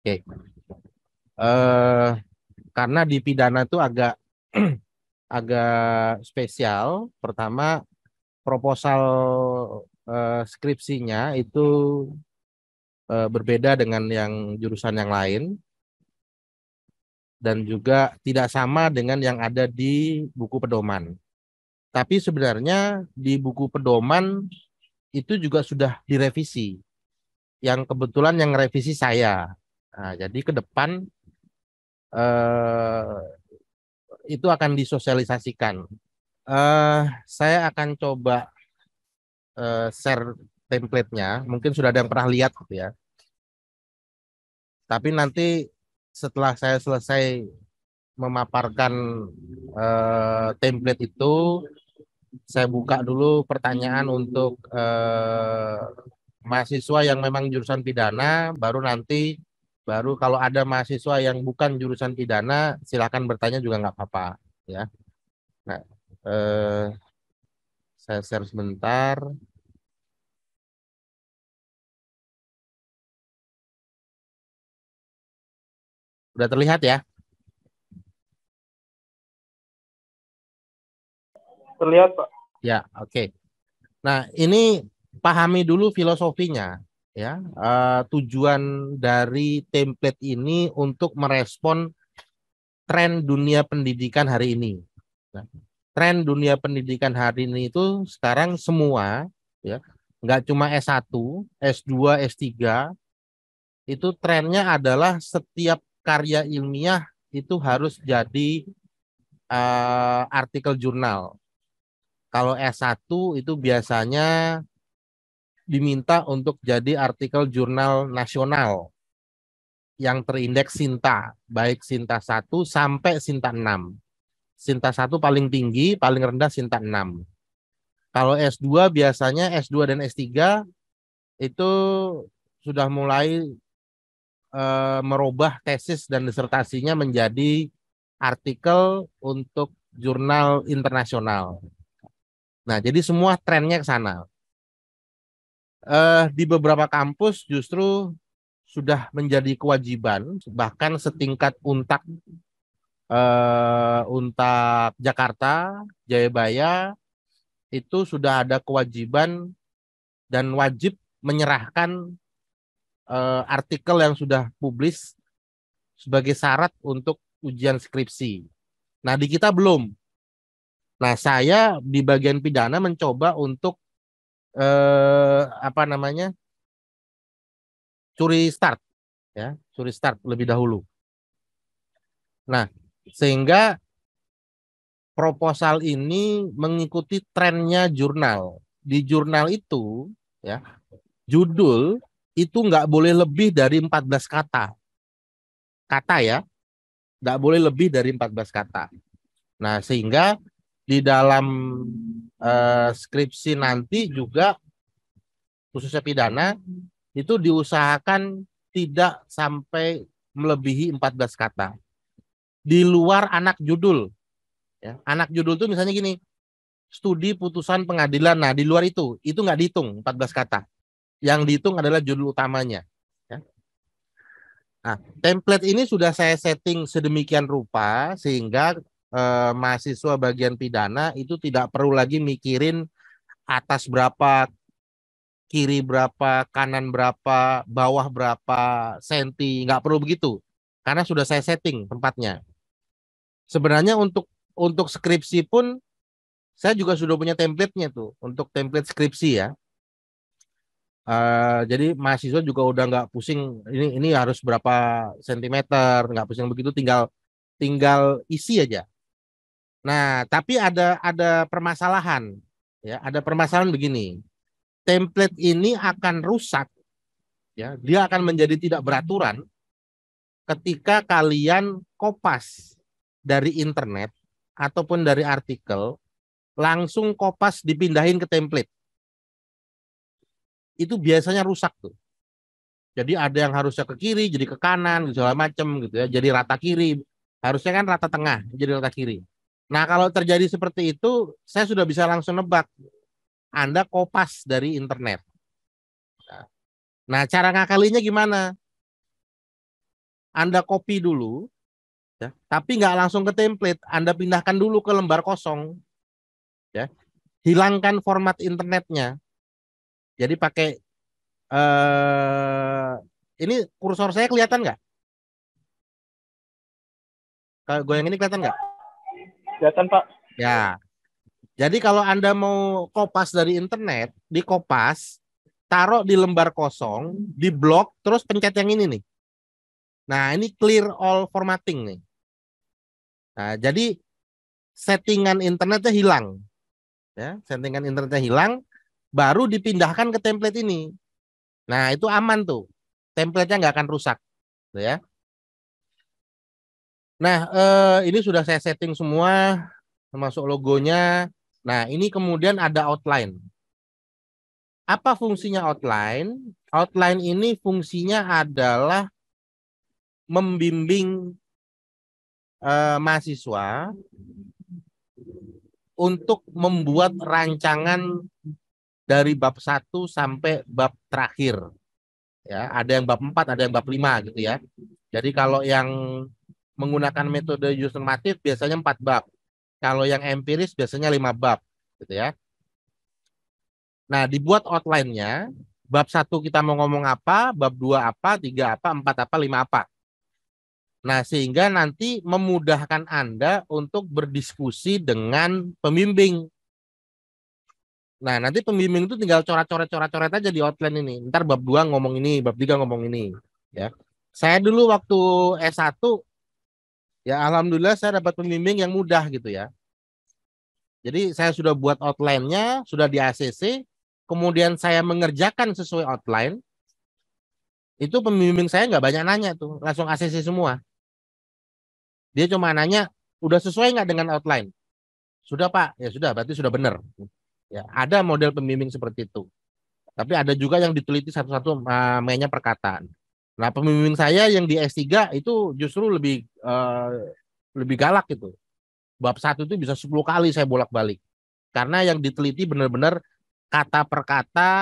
Oke. Eh, karena di pidana itu agak agak spesial. Pertama, proposal skripsinya itu berbeda dengan yang jurusan yang lain dan juga tidak sama dengan yang ada di buku pedoman. Tapi sebenarnya di buku pedoman itu juga sudah direvisi. Yang kebetulan yang revisi saya. Nah, jadi ke depan eh, itu akan disosialisasikan. Saya akan coba share template-nya. Mungkin sudah ada yang pernah lihat gitu ya. Tapi nanti setelah saya selesai memaparkan template itu, saya buka dulu pertanyaan untuk mahasiswa yang memang jurusan pidana, baru kalau ada mahasiswa yang bukan jurusan pidana, silakan bertanya juga nggak apa-apa, ya. Nah, eh, saya share sebentar. Udah terlihat ya? Terlihat, Pak. Ya, oke. Nah, ini pahami dulu filosofinya, ya. Tujuan dari template ini untuk merespon tren dunia pendidikan hari ini. Nah, tren dunia pendidikan hari ini itu sekarang semua, ya, nggak cuma S1, S2, S3, itu trennya adalah setiap karya ilmiah itu harus jadi artikel jurnal. Kalau S1 itu biasanya diminta untuk jadi artikel jurnal nasional yang terindeks Sinta, baik Sinta 1 sampai Sinta 6. Sinta 1 paling tinggi, paling rendah Sinta 6. Kalau S2 biasanya S2 dan S3 itu sudah mulai merubah tesis dan disertasinya menjadi artikel untuk jurnal internasional. Nah, jadi semua trennya ke sana. Di beberapa kampus justru sudah menjadi kewajiban, bahkan setingkat Untak Jakarta, Jayabaya itu sudah ada kewajiban dan wajib menyerahkan artikel yang sudah publis sebagai syarat untuk ujian skripsi. Nah, di kita belum. Nah, saya di bagian pidana mencoba untuk apa namanya? Curi start, ya, curi start lebih dahulu. Nah, sehingga proposal ini mengikuti trennya jurnal. Di jurnal itu, ya, judul itu nggak boleh lebih dari 14 kata. Kata ya, nggak boleh lebih dari 14 kata. Nah, sehingga di dalam skripsi nanti juga khususnya pidana itu diusahakan tidak sampai melebihi 14 kata. Di luar anak judul, ya. Anak judul itu misalnya gini, studi putusan pengadilan. Nah, di luar itu nggak dihitung 14 kata. Yang dihitung adalah judul utamanya. Ya. Nah, template ini sudah saya setting sedemikian rupa sehingga mahasiswa bagian pidana itu tidak perlu lagi mikirin atas berapa, kiri berapa, kanan berapa, bawah berapa senti, nggak perlu begitu. Karena sudah saya setting tempatnya. Sebenarnya untuk skripsi pun saya juga sudah punya template-nya tuh untuk template skripsi ya. Jadi mahasiswa juga udah nggak pusing ini harus berapa sentimeter, nggak pusing begitu, tinggal tinggal isi aja. Nah, tapi ada permasalahan, ya, ada permasalahan begini. Template ini akan rusak, ya, dia akan menjadi tidak beraturan ketika kalian kopas dari internet ataupun dari artikel, langsung kopas dipindahin ke template. Itu biasanya rusak tuh. Jadi ada yang harusnya ke kiri jadi ke kanan segala macam gitu ya. Jadi rata kiri, harusnya kan rata tengah jadi rata kiri. Nah, kalau terjadi seperti itu, saya sudah bisa langsung nebak. Anda kopas dari internet. Nah, cara ngakalinya gimana? Anda copy dulu, ya, tapi nggak langsung ke template, Anda pindahkan dulu ke lembar kosong, ya, hilangkan format internetnya. Jadi pakai ini kursor saya kelihatan nggak? Kalau goyang ini kelihatan nggak? Kelihatan, Pak. Ya, jadi kalau Anda mau kopas dari internet, di kopas, taruh di lembar kosong, di blok, terus pencet yang ini nih. Nah, ini clear all formatting nih. Nah, jadi settingan internetnya hilang. Ya, settingan internetnya hilang, baru dipindahkan ke template ini. Nah, itu aman tuh. Template-nya nggak akan rusak. Tuh ya. Nah, ini sudah saya setting semua, termasuk logonya. Nah, ini kemudian ada outline. Apa fungsinya outline? Outline ini fungsinya adalah membimbing mahasiswa untuk membuat rancangan dari bab 1 sampai bab terakhir. Ya, ada yang bab 4, ada yang bab 5 gitu ya. Jadi kalau yang menggunakan metode user normatif biasanya 4 bab. Kalau yang empiris biasanya 5 bab gitu ya. Nah, dibuat outline-nya, bab 1 kita mau ngomong apa, bab 2 apa, 3 apa, 4 apa, 5 apa. Nah, sehingga nanti memudahkan Anda untuk berdiskusi dengan pembimbing. Nah, nanti pembimbing itu tinggal coret-coret aja di outline ini. Ntar bab 2 ngomong ini, bab 3 ngomong ini. Ya. Saya dulu waktu S1, ya alhamdulillah saya dapat pembimbing yang mudah gitu ya. Jadi saya sudah buat outline-nya, sudah di ACC, kemudian saya mengerjakan sesuai outline, itu pembimbing saya nggak banyak nanya tuh, langsung ACC semua. Dia cuma nanya, udah sesuai nggak dengan outline? Sudah Pak, ya sudah, berarti sudah benar. Ya, ada model pembimbing seperti itu. Tapi ada juga yang diteliti satu-satu mainnya perkataan. Nah, pembimbing saya yang di S3 itu justru lebih galak gitu. Bab 1 itu bisa 10 kali saya bolak-balik. Karena yang diteliti benar-benar kata per kata,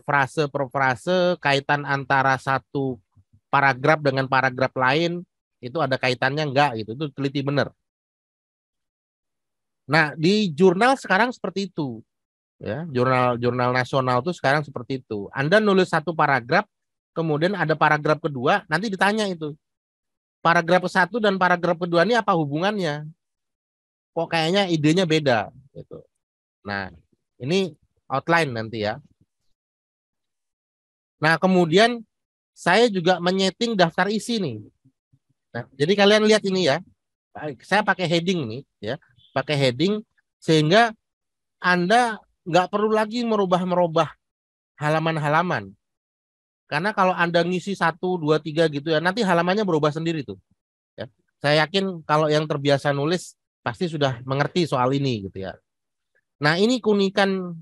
frase per frase, kaitan antara satu paragraf dengan paragraf lain, itu ada kaitannya enggak gitu. Itu teliti benar. Nah, di jurnal sekarang seperti itu. Ya, jurnal nasional tuh sekarang seperti itu. Anda nulis satu paragraf, kemudian ada paragraf kedua, nanti ditanya itu. Paragraf ke-1 dan paragraf kedua ini apa hubungannya? Kok kayaknya idenya beda gitu. Nah, ini outline nanti ya. Nah, kemudian saya juga menyeting daftar isi nih. Nah, jadi kalian lihat ini ya. Saya pakai heading nih ya. Pakai heading sehingga Anda nggak perlu lagi merubah-merubah halaman-halaman. Karena kalau Anda ngisi 1, 2, 3 gitu ya, nanti halamannya berubah sendiri tuh. Ya. Saya yakin kalau yang terbiasa nulis pasti sudah mengerti soal ini gitu ya. Nah, ini keunikan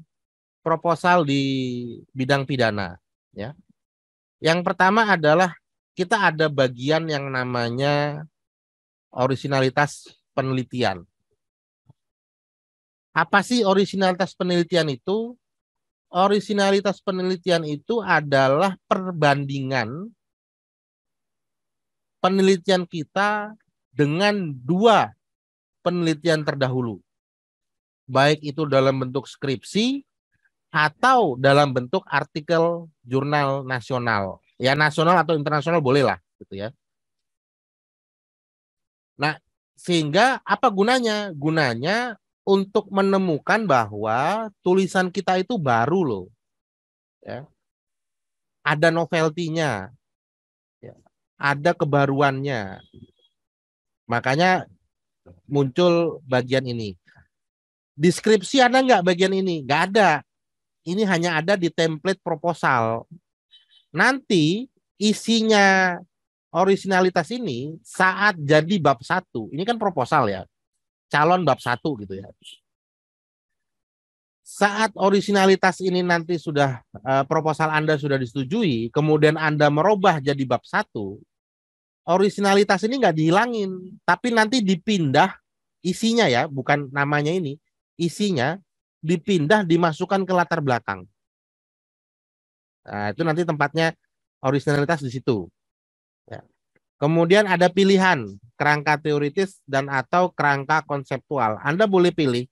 proposal di bidang pidana. Ya. Yang pertama adalah kita ada bagian yang namanya orisinalitas penelitian. Apa sih orisinalitas penelitian itu? Orisinalitas penelitian itu adalah perbandingan penelitian kita dengan 2 penelitian terdahulu. Baik itu dalam bentuk skripsi atau dalam bentuk artikel jurnal nasional. Ya nasional atau internasional bolehlah gitu ya. Nah, sehingga apa gunanya? Gunanya untuk menemukan bahwa tulisan kita itu baru loh. Ya. Ada novelty-nya, ya. Ada kebaruannya. Makanya muncul bagian ini. Deskripsi ada nggak bagian ini? Nggak ada. Ini hanya ada di template proposal. Nanti isinya orisinalitas ini saat jadi bab 1, ini kan proposal ya, calon bab 1 gitu ya. Saat orisinalitas ini nanti sudah proposal Anda sudah disetujui, kemudian Anda merubah jadi bab 1, orisinalitas ini nggak dihilangin, tapi nanti dipindah isinya ya, bukan namanya ini, isinya dipindah dimasukkan ke latar belakang. Nah, itu nanti tempatnya orisinalitas di situ. Ya. Kemudian ada pilihan kerangka teoritis dan atau kerangka konseptual. Anda boleh pilih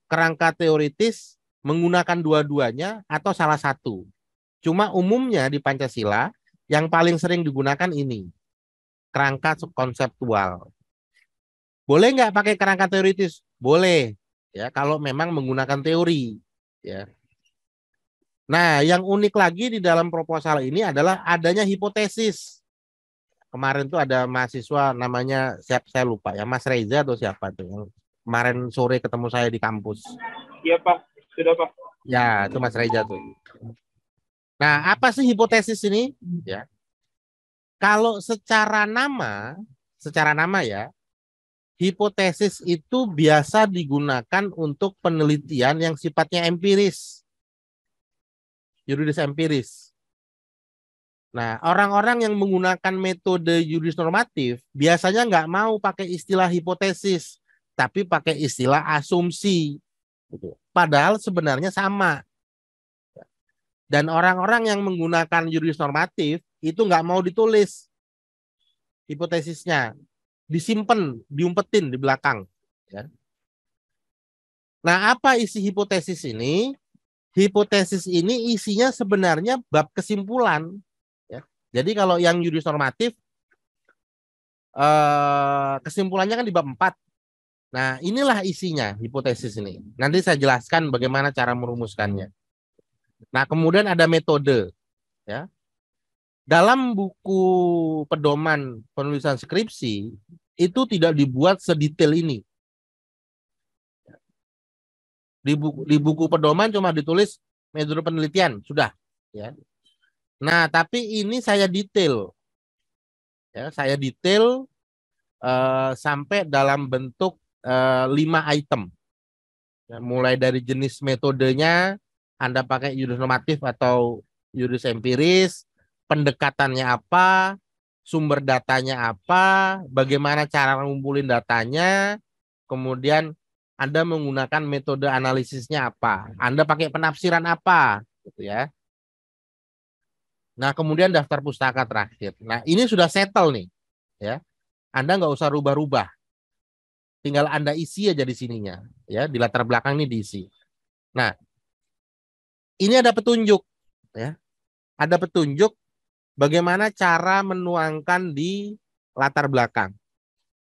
kerangka teoritis menggunakan dua-duanya atau salah satu. Cuma umumnya di Pancasila yang paling sering digunakan ini, kerangka konseptual. Boleh nggak pakai kerangka teoritis? Boleh, ya kalau memang menggunakan teori. Ya. Nah, yang unik lagi di dalam proposal ini adalah adanya hipotesis. Kemarin tuh ada mahasiswa namanya saya lupa ya, Mas Reza atau siapa tuh yang kemarin sore ketemu saya di kampus. Iya Pak, sudah Pak. Ya, itu Mas Reza tuh. Nah, apa sih hipotesis ini? Ya, kalau secara nama ya, hipotesis itu biasa digunakan untuk penelitian yang sifatnya empiris, yuridis empiris. Nah, orang-orang yang menggunakan metode yuridis normatif biasanya nggak mau pakai istilah hipotesis, tapi pakai istilah asumsi. Padahal sebenarnya sama. Dan orang-orang yang menggunakan yuridis normatif itu nggak mau ditulis hipotesisnya, disimpan, diumpetin di belakang. Ya. Nah, apa isi hipotesis ini? Hipotesis ini isinya sebenarnya bab kesimpulan. Ya. Jadi kalau yang yuridis normatif, kesimpulannya kan di bab 4. Nah, inilah isinya hipotesis ini. Nanti saya jelaskan bagaimana cara merumuskannya. Nah, kemudian ada metode. Ya. Dalam buku pedoman penulisan skripsi, itu tidak dibuat sedetail ini. Di buku pedoman cuma ditulis metode penelitian, sudah. Ya. Nah, tapi ini saya detail. Ya, saya detail sampai dalam bentuk 5 item. Ya, mulai dari jenis metodenya, Anda pakai yuridis normatif atau yuridis empiris, pendekatannya apa, sumber datanya apa, bagaimana cara ngumpulin datanya, kemudian Anda menggunakan metode analisisnya apa, Anda pakai penafsiran apa, gitu ya. Nah, kemudian daftar pustaka terakhir. Nah, ini sudah settle nih, ya. Anda nggak usah rubah-rubah, tinggal Anda isi aja di sininya, ya, di latar belakang ini diisi. Nah, ini ada petunjuk, ya. Ada petunjuk bagaimana cara menuangkan di latar belakang.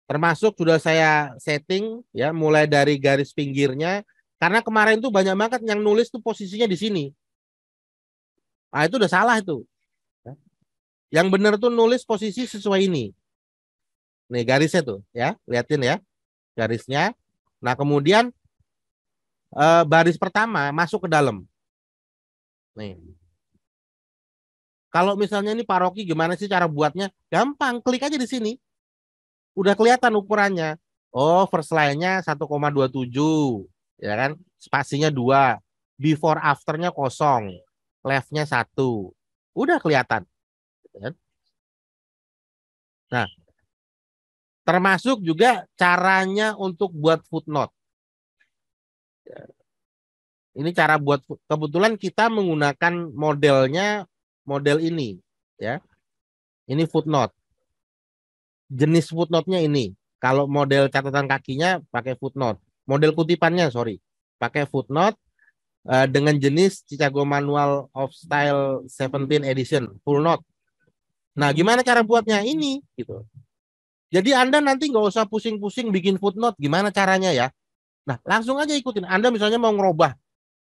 Termasuk sudah saya setting ya mulai dari garis pinggirnya karena kemarin tuh banyak banget yang nulis tuh posisinya di sini. Ah itu udah salah itu. Yang benar tuh nulis posisi sesuai ini. Nih garisnya tuh ya, liatin ya garisnya. Nah, kemudian baris pertama masuk ke dalam. Nih. Kalau misalnya ini paroki gimana sih cara buatnya? Gampang, klik aja di sini. Udah kelihatan ukurannya. Oh, first line-nya 1,27, ya kan? Spasinya 2. Before after-nya kosong. Left-nya 1. Udah kelihatan. Ya. Nah, termasuk juga caranya untuk buat footnote. Ini cara buat, kebetulan kita menggunakan modelnya, model ini. Ya. Ini footnote. Jenis footnote-nya ini. Kalau model catatan kakinya pakai footnote. Model kutipannya, sorry. Pakai footnote dengan jenis Chicago Manual of Style 17 edition, full note. Nah, gimana cara buatnya? Ini, gitu. Jadi Anda nanti nggak usah pusing-pusing bikin footnote, gimana caranya ya. Nah, langsung aja ikutin. Anda misalnya mau ngerubah,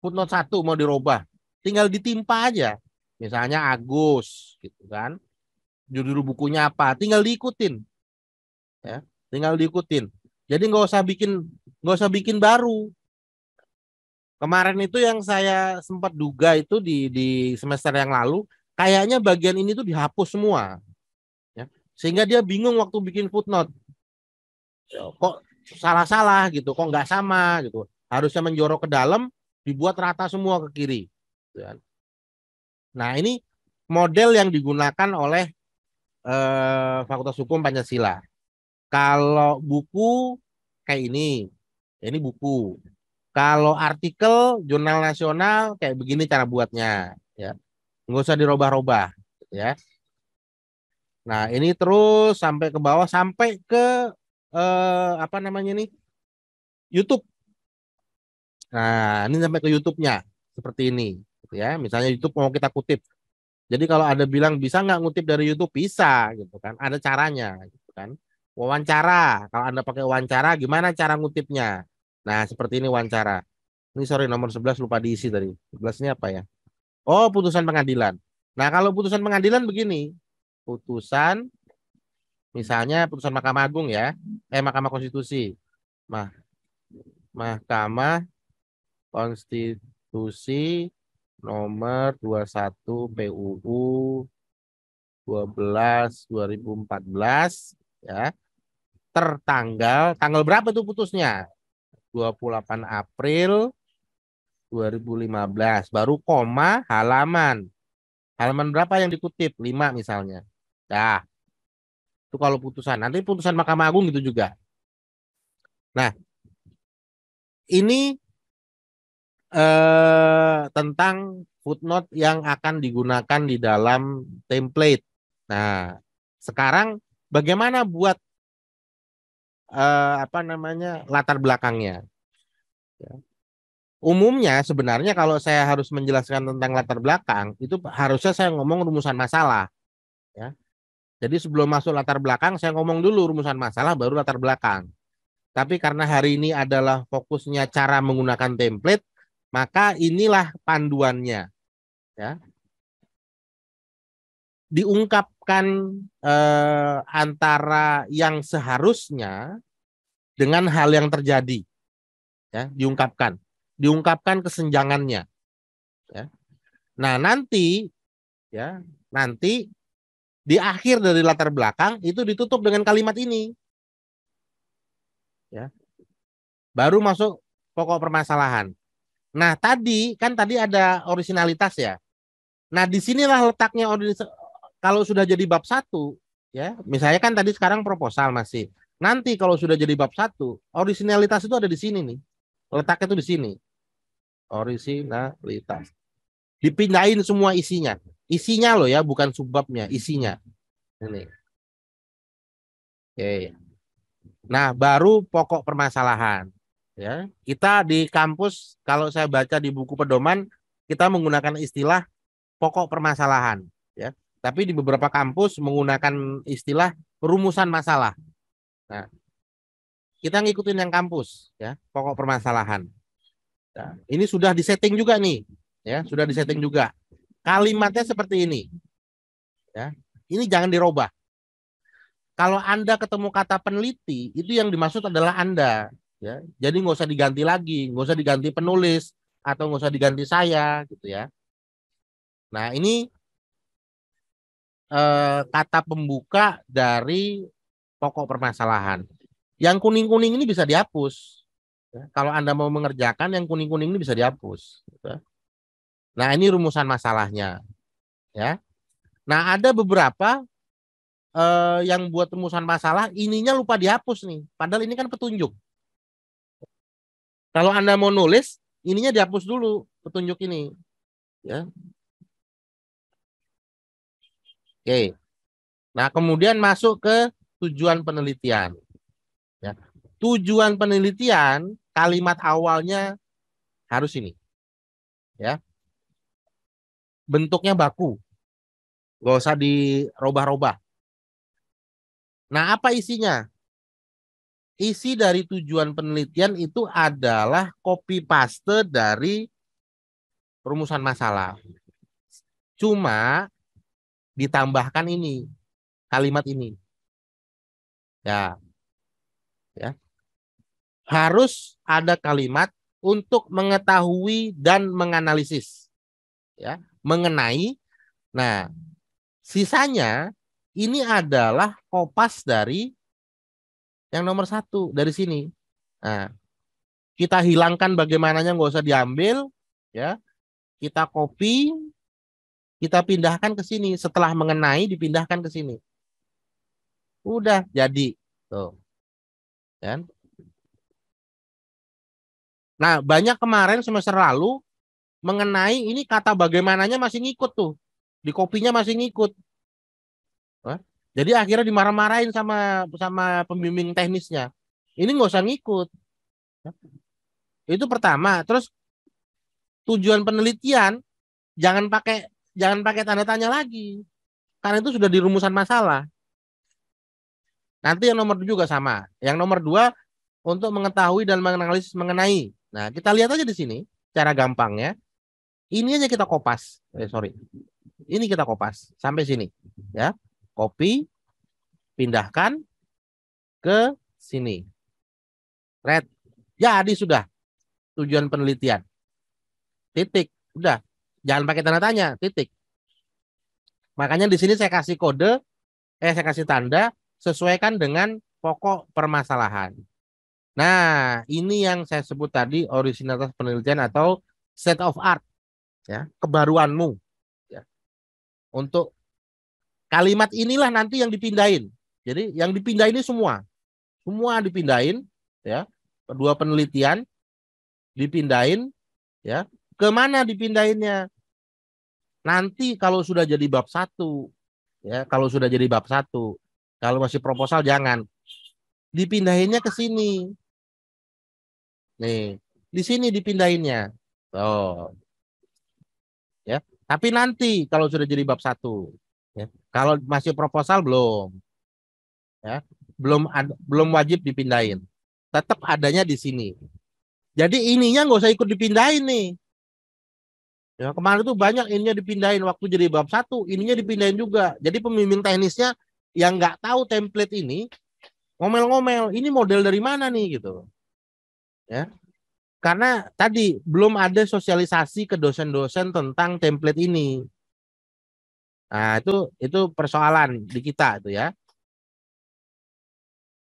footnote 1 mau dirubah, tinggal ditimpa aja. Misalnya Agus, gitu kan. Judul bukunya apa, tinggal diikutin. Ya, tinggal diikutin. Jadi nggak usah bikin baru. Kemarin itu yang saya sempat duga itu di semester yang lalu, kayaknya bagian ini tuh dihapus semua. Ya. Sehingga dia bingung waktu bikin footnote. Kok salah-salah gitu, kok nggak sama gitu. Harusnya menjorok ke dalam, dibuat rata semua ke kiri. Ya. Nah ini model yang digunakan oleh Fakultas Hukum Pancasila. Kalau buku kayak ini buku. Kalau artikel jurnal nasional kayak begini cara buatnya, ya. Nggak usah dirubah-rubah, ya. Nah, ini terus sampai ke bawah sampai ke apa namanya nih? YouTube. Nah, ini sampai ke YouTube-nya seperti ini, gitu ya. Misalnya YouTube mau kita kutip. Jadi kalau ada bilang bisa nggak ngutip dari YouTube, bisa, gitu kan. Ada caranya, gitu kan. Wawancara, kalau Anda pakai wawancara, gimana cara ngutipnya? Nah, seperti ini wawancara. Ini sorry nomor 11 lupa diisi tadi. 11 ini apa ya? Oh, putusan pengadilan. Nah, kalau putusan pengadilan begini. Putusan, misalnya putusan Mahkamah Agung ya. Mahkamah Konstitusi. Mah, Mahkamah Konstitusi nomor 21 PUU 12/2014 ya. Tanggal berapa tuh putusnya? 28 April 2015. Baru koma halaman. Halaman berapa yang dikutip? 5 misalnya. Nah, itu kalau putusan. Nanti putusan Mahkamah Agung itu juga. Nah, ini tentang footnote yang akan digunakan di dalam template. Nah, sekarang bagaimana buat apa namanya latar belakangnya? Ya. Umumnya sebenarnya kalau saya harus menjelaskan tentang latar belakang itu harusnya saya ngomong rumusan masalah. Ya. Jadi sebelum masuk latar belakang saya ngomong dulu rumusan masalah baru latar belakang. Tapi karena hari ini adalah fokusnya cara menggunakan template, maka inilah panduannya. Ya. Diungkapkan antara yang seharusnya dengan hal yang terjadi. Ya, diungkapkan kesenjangannya. Ya. Nah ya nanti di akhir dari latar belakang itu ditutup dengan kalimat ini. Ya. Baru masuk pokok permasalahan. Nah tadi ada orisinalitas ya. Nah disinilah letaknya kalau sudah jadi bab 1, ya misalnya kan tadi sekarang proposal masih. Nanti kalau sudah jadi bab 1, orisinalitas itu ada di sini nih. Letaknya itu di sini. Orisinalitas. Dipindahin semua isinya. Isinya loh ya, bukan subbabnya, isinya. Ini. Oke. Nah, baru pokok permasalahan. Ya, kita di kampus kalau saya baca di buku pedoman kita menggunakan istilah pokok permasalahan. Ya, tapi di beberapa kampus menggunakan istilah rumusan masalah. Nah, kita ngikutin yang kampus, ya, pokok permasalahan. Nah, ini sudah disetting juga nih, ya, sudah disetting juga. Kalimatnya seperti ini, ya. Ini jangan dirubah. Kalau Anda ketemu kata peneliti, itu yang dimaksud adalah Anda. Ya. Jadi nggak usah diganti lagi, nggak usah diganti penulis, atau nggak usah diganti saya, gitu ya. Nah ini kata pembuka dari pokok permasalahan. Yang kuning-kuning ini bisa dihapus. Ya. Kalau Anda mau mengerjakan, yang kuning-kuning ini bisa dihapus. Gitu. Nah ini rumusan masalahnya. Ya. Nah ada beberapa yang buat rumusan masalah, ininya lupa dihapus nih. Padahal ini kan petunjuk. Kalau Anda mau nulis, ininya dihapus dulu petunjuk ini. Ya. Oke. Nah, kemudian masuk ke tujuan penelitian. Ya. Tujuan penelitian, kalimat awalnya harus ini. Ya. Bentuknya baku. Gak usah dirubah-rubah. Nah, apa isinya? Isi dari tujuan penelitian itu adalah copy paste dari rumusan masalah. Cuma ditambahkan ini, kalimat ini. Ya, ya. Harus ada kalimat untuk mengetahui dan menganalisis. Ya, mengenai. Nah, sisanya ini adalah kopas dari yang nomor 1 dari sini. Nah, kita hilangkan bagaimananya nggak usah diambil, ya. Kita copy, kita pindahkan ke sini. Setelah mengenai dipindahkan ke sini. Udah jadi. Tuh. Kan? Nah, banyak kemarin semester lalu mengenai ini kata bagaimananya masih ngikut tuh. Di kopinya masih ngikut. Hah? Jadi akhirnya dimarah-marahin sama pembimbing teknisnya. Ini nggak usah ngikut. Itu pertama. Terus tujuan penelitian jangan pakai tanda tanya lagi. Karena itu sudah di rumusan masalah. Nanti yang nomor 2 juga sama. Yang nomor 2 untuk mengetahui dan menganalisis mengenai. Nah, kita lihat aja di sini cara gampangnya. Ini aja kita kopas. Sorry. Ini kita kopas sampai sini. Ya. Copy, pindahkan ke sini. Red. Jadi sudah tujuan penelitian. Titik. Udah. Jangan pakai tanda tanya. Titik. Makanya di sini saya kasih kode, saya kasih tanda, sesuaikan dengan pokok permasalahan. Nah, ini yang saya sebut tadi originalitas penelitian atau state of art, ya, kebaruanmu. Ya. Untuk kalimat inilah nanti yang dipindahin. Jadi yang dipindahin ini semua dipindahin, ya. Kedua penelitian dipindahin, ya. Kemana dipindahinnya? Nanti kalau sudah jadi bab 1, ya, kalau sudah jadi bab 1, kalau masih proposal jangan. Dipindahinnya ke sini. Nih, di sini dipindahinnya. Oh, ya. Tapi nanti kalau sudah jadi bab 1, ya. Kalau masih proposal belum, ya. Belum wajib dipindahin. Tetap adanya di sini. Jadi ininya nggak usah ikut dipindahin nih. Ya, kemarin tuh banyak ininya dipindahin waktu jadi bab 1, ininya dipindahin juga. Jadi pembimbing teknisnya yang nggak tahu template ini ngomel-ngomel, ini model dari mana nih gitu. Ya. Karena tadi belum ada sosialisasi ke dosen-dosen tentang template ini. Nah, itu persoalan di kita itu ya.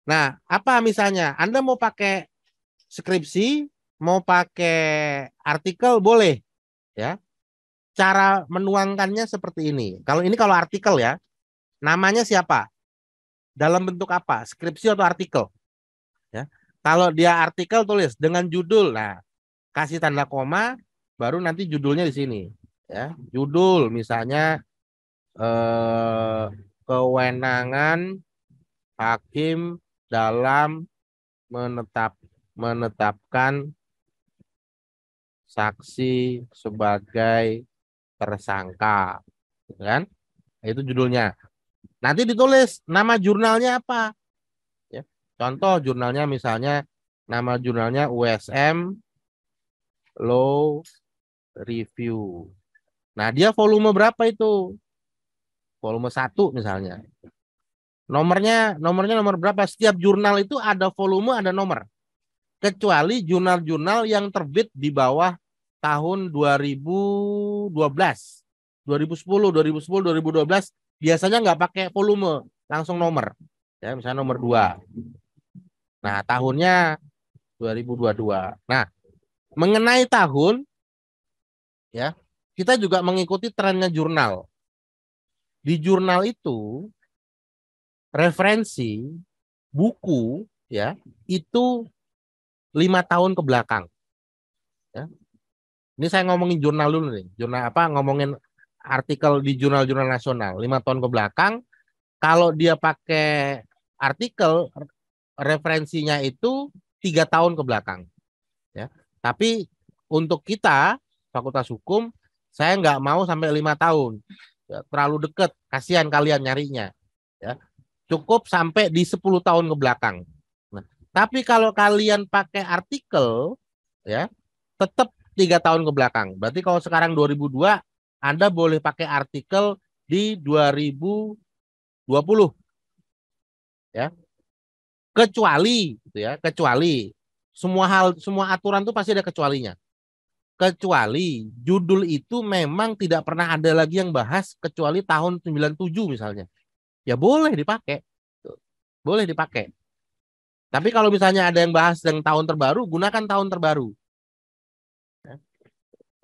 Nah, apa misalnya Anda mau pakai skripsi, mau pakai artikel boleh ya. Cara menuangkannya seperti ini. Kalau artikel ya, namanya siapa? Dalam bentuk apa? Skripsi atau artikel? Ya. Kalau dia artikel tulis dengan judul. Nah, kasih tanda koma, baru nanti judulnya di sini. Ya, judul misalnya eh, kewenangan hakim dalam menetapkan saksi sebagai tersangka, kan? Itu judulnya. Nanti ditulis nama jurnalnya apa? Ya. Contoh jurnalnya misalnya nama jurnalnya USM Law Review. Nah, dia volume berapa itu? Volume 1 misalnya. Nomornya nomor berapa? Setiap jurnal itu ada volume, ada nomor. Kecuali jurnal-jurnal yang terbit di bawah tahun 2012, 2010, 2010, 2012 biasanya nggak pakai volume, langsung nomor. Ya, misalnya nomor 2. Nah, tahunnya 2022. Nah, mengenai tahun ya, kita juga mengikuti trennya jurnal. Di jurnal itu referensi buku ya itu 5 tahun ke belakang. Ya. Ini saya ngomongin jurnal dulu nih, jurnal apa ngomongin artikel di jurnal-jurnal nasional 5 tahun ke belakang. Kalau dia pakai artikel referensinya itu 3 tahun ke belakang. Ya. Tapi untuk kita Fakultas Hukum saya nggak mau sampai 5 tahun, ya, terlalu dekat, kasihan kalian nyarinya. Ya. Cukup sampai di 10 tahun ke belakang. Nah, tapi kalau kalian pakai artikel, ya tetap 3 tahun ke belakang. Berarti kalau sekarang 2002, Anda boleh pakai artikel di 2020, ya. Kecuali, gitu ya, kecuali semua aturan itu pasti ada kecualinya. Kecuali judul itu memang tidak pernah ada lagi yang bahas kecuali tahun 97 misalnya. Ya boleh dipakai. Boleh dipakai. Tapi kalau misalnya ada yang bahas yang tahun terbaru, gunakan tahun terbaru.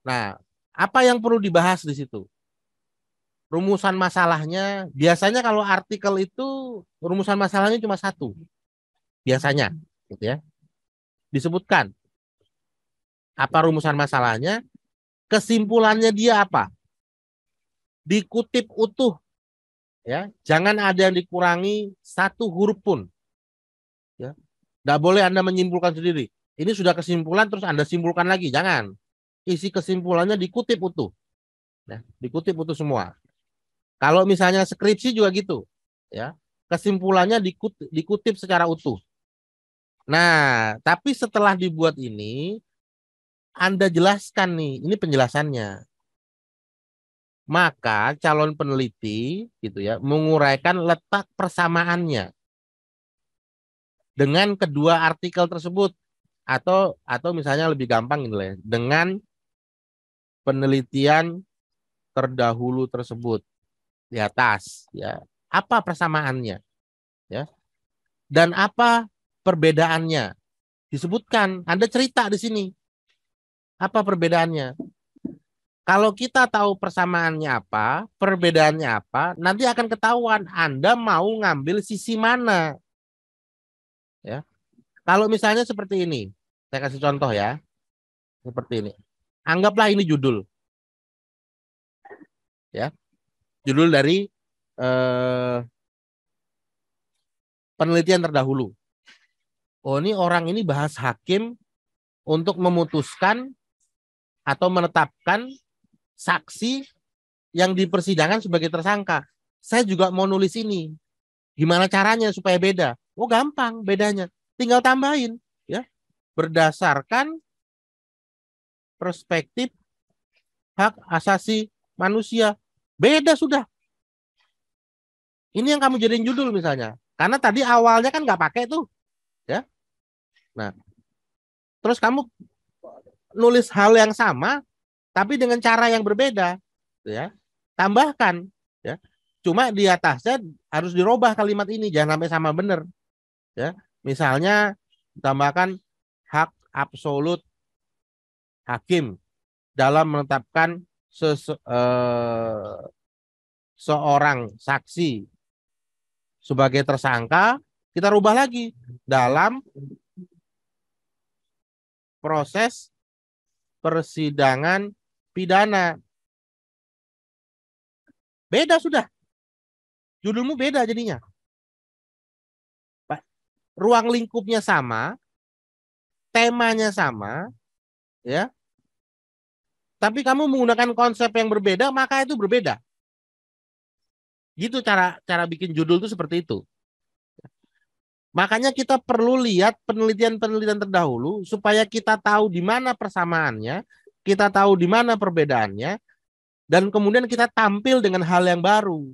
Nah, apa yang perlu dibahas di situ? Rumusan masalahnya, biasanya kalau artikel itu rumusan masalahnya cuma satu. Biasanya, gitu ya. Disebutkan apa rumusan masalahnya, kesimpulannya dia apa? Dikutip utuh Ya, jangan ada yang dikurangi satu huruf pun. Ya, nggak boleh Anda menyimpulkan sendiri. Ini sudah kesimpulan terus Anda simpulkan lagi, jangan. Isi kesimpulannya dikutip utuh. Ya, dikutip utuh semua. Kalau misalnya skripsi juga gitu, ya, kesimpulannya dikutip secara utuh. Nah, tapi setelah dibuat ini, Anda jelaskan nih, ini penjelasannya. Maka calon peneliti gitu ya menguraikan letak persamaannya dengan kedua artikel tersebut atau misalnya lebih gampang gitu ya, dengan penelitian terdahulu tersebut di atas ya. Apa persamaannya ya? Dan apa perbedaannya? Disebutkan, Anda cerita di sini. Apa perbedaannya? Kalau kita tahu persamaannya apa, perbedaannya apa, nanti akan ketahuan Anda mau ngambil sisi mana. Ya. Kalau misalnya seperti ini, saya kasih contoh ya, seperti ini. Anggaplah ini judul, ya, judul dari eh, penelitian terdahulu. Oh, ini orang ini bahas hakim untuk memutuskan atau menetapkan saksi yang di persidangan sebagai tersangka. Saya juga mau nulis ini. Gimana caranya supaya beda? Oh, gampang bedanya. Tinggal tambahin, ya, berdasarkan perspektif hak asasi manusia. Beda sudah. Ini yang kamu jadiin judul misalnya. Karena tadi awalnya kan nggak pakai tuh, ya. Nah, terus kamu nulis hal yang sama, tapi dengan cara yang berbeda, ya. Tambahkan, ya. Cuma di atasnya harus dirubah kalimat ini, jangan sampai sama benar, ya. Misalnya tambahkan hak absolut hakim dalam menetapkan seorang saksi sebagai tersangka, kita rubah lagi dalam proses persidangan pidana. Beda sudah. Judulmu beda jadinya. Ruang lingkupnya sama, temanya sama, ya. Tapi kamu menggunakan konsep yang berbeda, maka itu berbeda. Gitu cara cara bikin judul itu seperti itu. Makanya kita perlu lihat penelitian-penelitian terdahulu supaya kita tahu di mana persamaannya, kita tahu di mana perbedaannya, dan kemudian kita tampil dengan hal yang baru.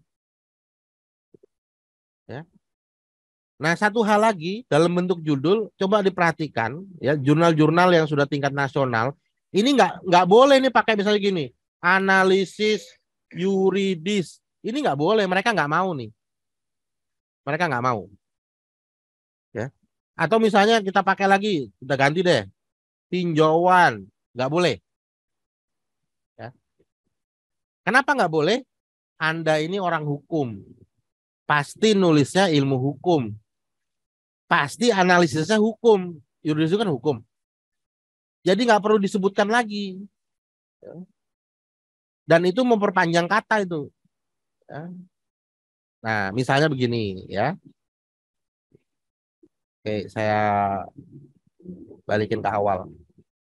Ya. Nah, satu hal lagi dalam bentuk judul, coba diperhatikan ya, jurnal-jurnal yang sudah tingkat nasional, ini nggak boleh nih pakai misalnya gini, analisis yuridis. Ini nggak boleh, mereka nggak mau nih. Mereka nggak mau. Ya. Atau misalnya kita pakai lagi, kita ganti deh, tinjauan, nggak boleh. Ya. Kenapa nggak boleh? Anda ini orang hukum, pasti nulisnya ilmu hukum, pasti analisisnya hukum, yuridis itu kan hukum. Jadi nggak perlu disebutkan lagi. Dan itu memperpanjang kata itu. Ya. Nah, misalnya begini ya. Oke, saya balikin ke awal.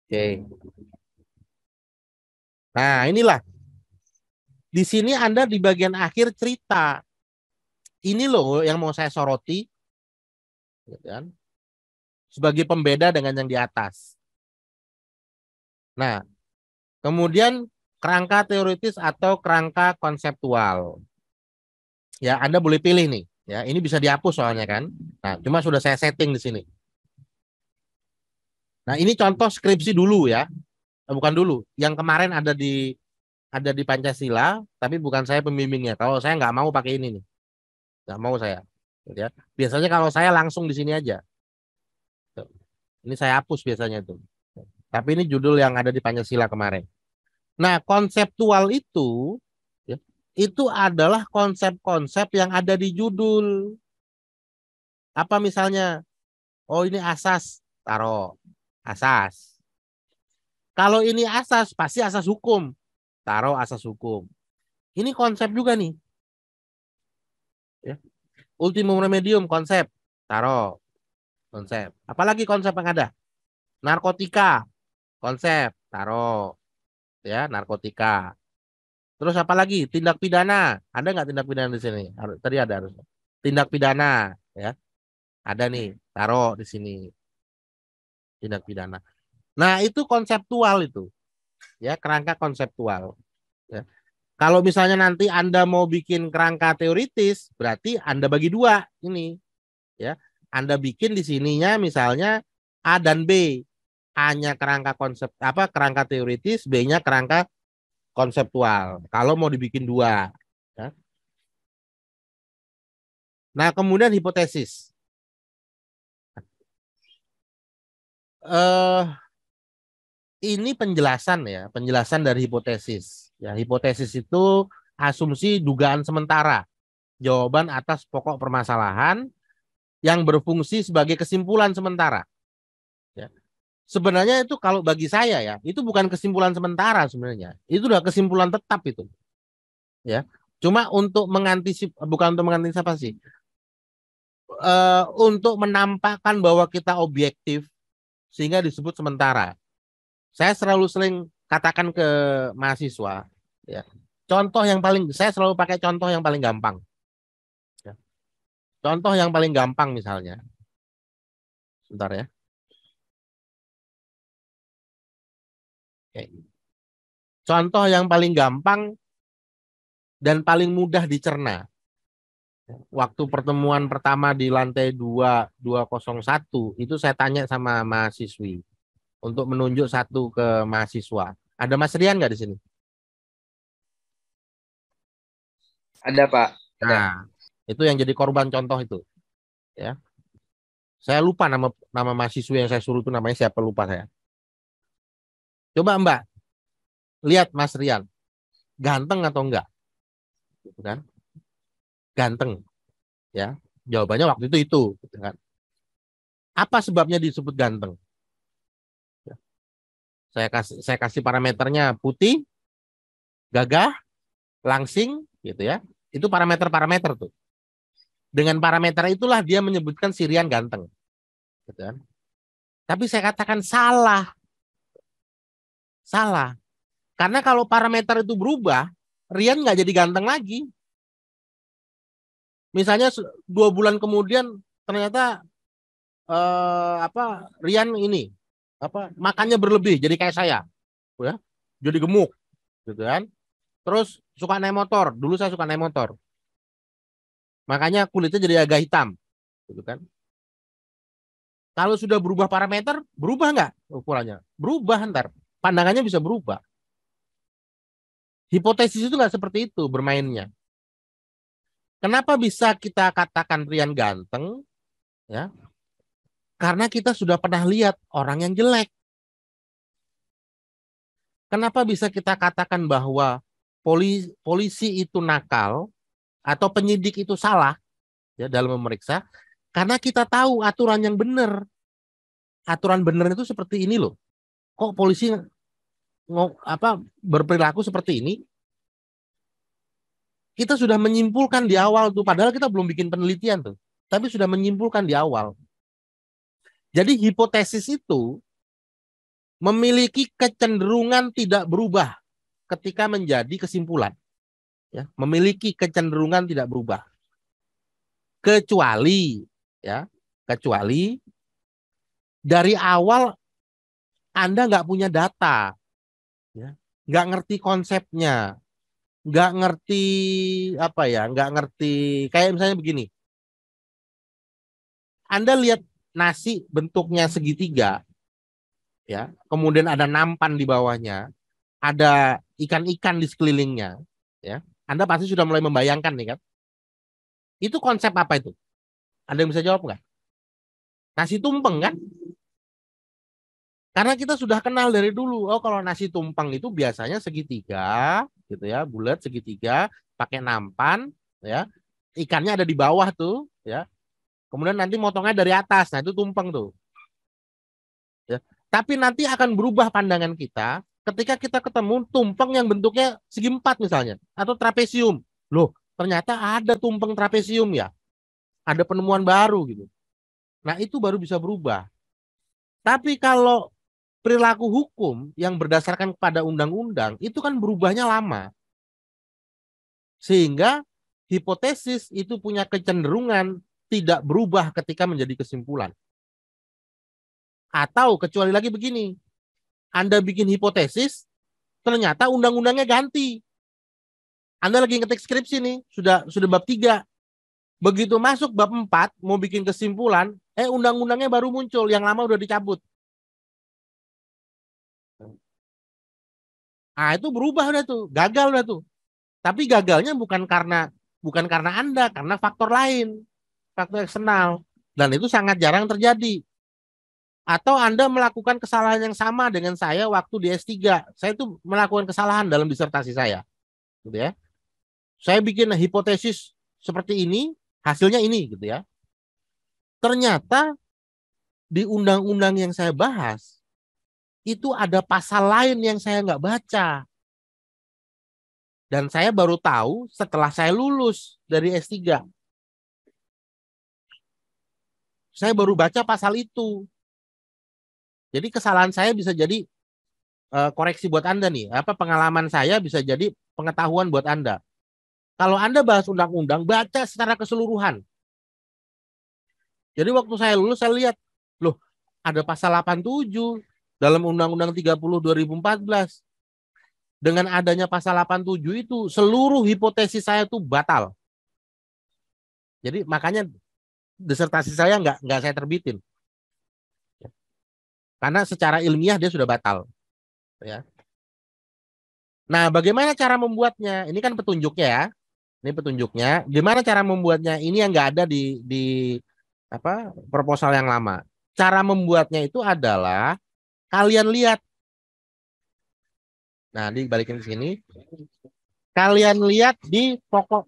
Oke. Nah, inilah. Di sini Anda di bagian akhir cerita. Ini loh yang mau saya soroti. Kan? Sebagai pembeda dengan yang di atas. Nah, kemudian kerangka teoritis atau kerangka konseptual. Ya, Anda boleh pilih nih. Ya, ini bisa dihapus soalnya kan. Nah, cuma sudah saya setting di sini. Nah, ini contoh skripsi dulu ya. Bukan dulu. Yang kemarin ada di Pancasila, tapi bukan saya pembimbingnya. Kalau saya nggak mau pakai ini nih, nggak mau saya. Ya. Biasanya kalau saya langsung di sini aja. Ini saya hapus biasanya tuh. Tapi ini judul yang ada di Pancasila kemarin. Nah, konseptual itu, ya, itu adalah konsep-konsep yang ada di judul. Apa misalnya? Oh, ini asas, taruh asas. Kalau ini asas, pasti asas hukum, taruh asas hukum. Ini konsep juga nih. Ya. Ultimum remedium konsep, taruh konsep. Apalagi konsep yang ada? Narkotika, konsep, taruh ya narkotika. Terus apa lagi? Tindak pidana. Ada nggak tindak pidana di sini? Tadi ada harus. Tindak pidana, ya. Ada nih, taruh di sini tindak pidana. Nah, itu konseptual itu, ya kerangka konseptual. Ya. Kalau misalnya nanti Anda mau bikin kerangka teoritis, berarti Anda bagi dua ini, ya. Anda bikin di sininya misalnya A dan B. A-nya kerangka konsep apa kerangka teoritis, B-nya kerangka konseptual. Kalau mau dibikin dua, ya. Nah, kemudian hipotesis. Eh ini penjelasan ya, penjelasan dari hipotesis. Ya, hipotesis itu asumsi dugaan sementara, jawaban atas pokok permasalahan yang berfungsi sebagai kesimpulan sementara. Ya. Sebenarnya itu kalau bagi saya ya, itu bukan kesimpulan sementara sebenarnya. Itu udah kesimpulan tetap itu. Ya. Cuma untuk mengantisipasi, bukan untuk mengantisipasi, untuk menampakkan bahwa kita objektif sehingga disebut sementara. Saya selalu sering katakan ke mahasiswa, ya. Contoh yang paling saya selalu pakai contoh yang paling gampang. Ya. Contoh yang paling gampang misalnya, sebentar ya. Oke. Contoh yang paling gampang dan paling mudah dicerna. Waktu pertemuan pertama di lantai 201 itu saya tanya sama mahasiswi untuk menunjuk satu ke mahasiswa. Ada Mas Rian nggak di sini? Ada, Pak. Ada. Nah, itu yang jadi korban contoh itu. Ya, saya lupa nama nama mahasiswa yang saya suruh itu namanya siapa lupa saya. Coba Mbak lihat Mas Rian, ganteng atau enggak? Gitu kan? Ganteng, ya. Jawabannya waktu itu, gitu kan. Apa sebabnya disebut ganteng? Saya kasih parameternya putih, gagah, langsing, gitu ya. Itu parameter-parameter tuh. Dengan parameter itulah dia menyebutkan si Rian ganteng, gitu kan. Tapi saya katakan salah, salah. Karena kalau parameter itu berubah, Rian nggak jadi ganteng lagi. Misalnya 2 bulan kemudian ternyata Rian ini makannya berlebih jadi kayak saya, ya, jadi gemuk, gitu kan. Terus suka naik motor. Dulu saya suka naik motor. Makanya kulitnya jadi agak hitam, gitu kan. Kalau sudah berubah parameter, berubah nggak ukurannya? Berubah ntar. Pandangannya bisa berubah. Hipotesis itu nggak seperti itu bermainnya. Kenapa bisa kita katakan Rian ganteng? Ya, karena kita sudah pernah lihat orang yang jelek. Kenapa bisa kita katakan bahwa polisi itu nakal atau penyidik itu salah ya dalam memeriksa? Karena kita tahu aturan yang benar. Aturan benar itu seperti ini loh. Kok polisi berperilaku seperti ini? Kita sudah menyimpulkan di awal tuh, padahal kita belum bikin penelitian tuh, tapi sudah menyimpulkan di awal. Jadi hipotesis itu memiliki kecenderungan tidak berubah ketika menjadi kesimpulan. Ya, memiliki kecenderungan tidak berubah. Kecuali, ya, kecuali dari awal Anda nggak punya data, ya, nggak ngerti konsepnya, nggak ngerti nggak ngerti kayak misalnya begini. Anda lihat nasi bentuknya segitiga, ya, kemudian ada nampan di bawahnya, ada ikan-ikan di sekelilingnya, ya. Anda pasti sudah mulai membayangkan nih kan. Itu konsep apa itu? Ada yang bisa jawab nggak? Nasi tumpeng kan? Karena kita sudah kenal dari dulu. Oh, kalau nasi tumpeng itu biasanya segitiga, gitu ya, bulat segitiga, pakai nampan, ya. Ikannya ada di bawah tuh, ya. Kemudian nanti motongnya dari atas. Nah, itu tumpeng tuh. Ya. Tapi nanti akan berubah pandangan kita ketika kita ketemu tumpeng yang bentuknya segi empat misalnya atau trapesium. Loh, ternyata ada tumpeng trapesium ya. Ada penemuan baru gitu. Nah, itu baru bisa berubah. Tapi kalau perilaku hukum yang berdasarkan pada undang-undang itu kan berubahnya lama. Sehingga hipotesis itu punya kecenderungan tidak berubah ketika menjadi kesimpulan. Atau kecuali lagi begini, Anda bikin hipotesis, ternyata undang-undangnya ganti. Anda lagi ngetik skripsi nih, sudah bab 3. Begitu masuk bab 4, mau bikin kesimpulan, undang-undangnya baru muncul, yang lama udah dicabut. Nah, itu berubah udah tuh, gagal udah tuh. Tapi gagalnya bukan karena Anda, karena faktor lain, faktor eksternal. Dan itu sangat jarang terjadi. Atau Anda melakukan kesalahan yang sama dengan saya waktu di S3. Saya itu melakukan kesalahan dalam disertasi saya. Gitu ya. Saya bikin hipotesis seperti ini, hasilnya ini gitu ya. Ternyata di undang-undang yang saya bahas, itu ada pasal lain yang saya nggak baca. Dan saya baru tahu setelah saya lulus dari S3. Saya baru baca pasal itu. Jadi kesalahan saya bisa jadi koreksi buat Anda nih. Pengalaman saya bisa jadi pengetahuan buat Anda. Kalau Anda bahas undang-undang, baca secara keseluruhan. Jadi waktu saya lulus, saya lihat, loh, ada pasal 87 dalam Undang-Undang 30 2014. Dengan adanya pasal 87 itu, seluruh hipotesis saya itu batal. Jadi makanya disertasi saya nggak saya terbitin. Karena secara ilmiah dia sudah batal. Ya. Nah, bagaimana cara membuatnya? Ini kan petunjuknya ya. Ini petunjuknya. Gimana cara membuatnya? Ini yang nggak ada di proposal yang lama. Cara membuatnya itu adalah kalian lihat. Nah, dibalikin ke sini. Kalian lihat di pokok.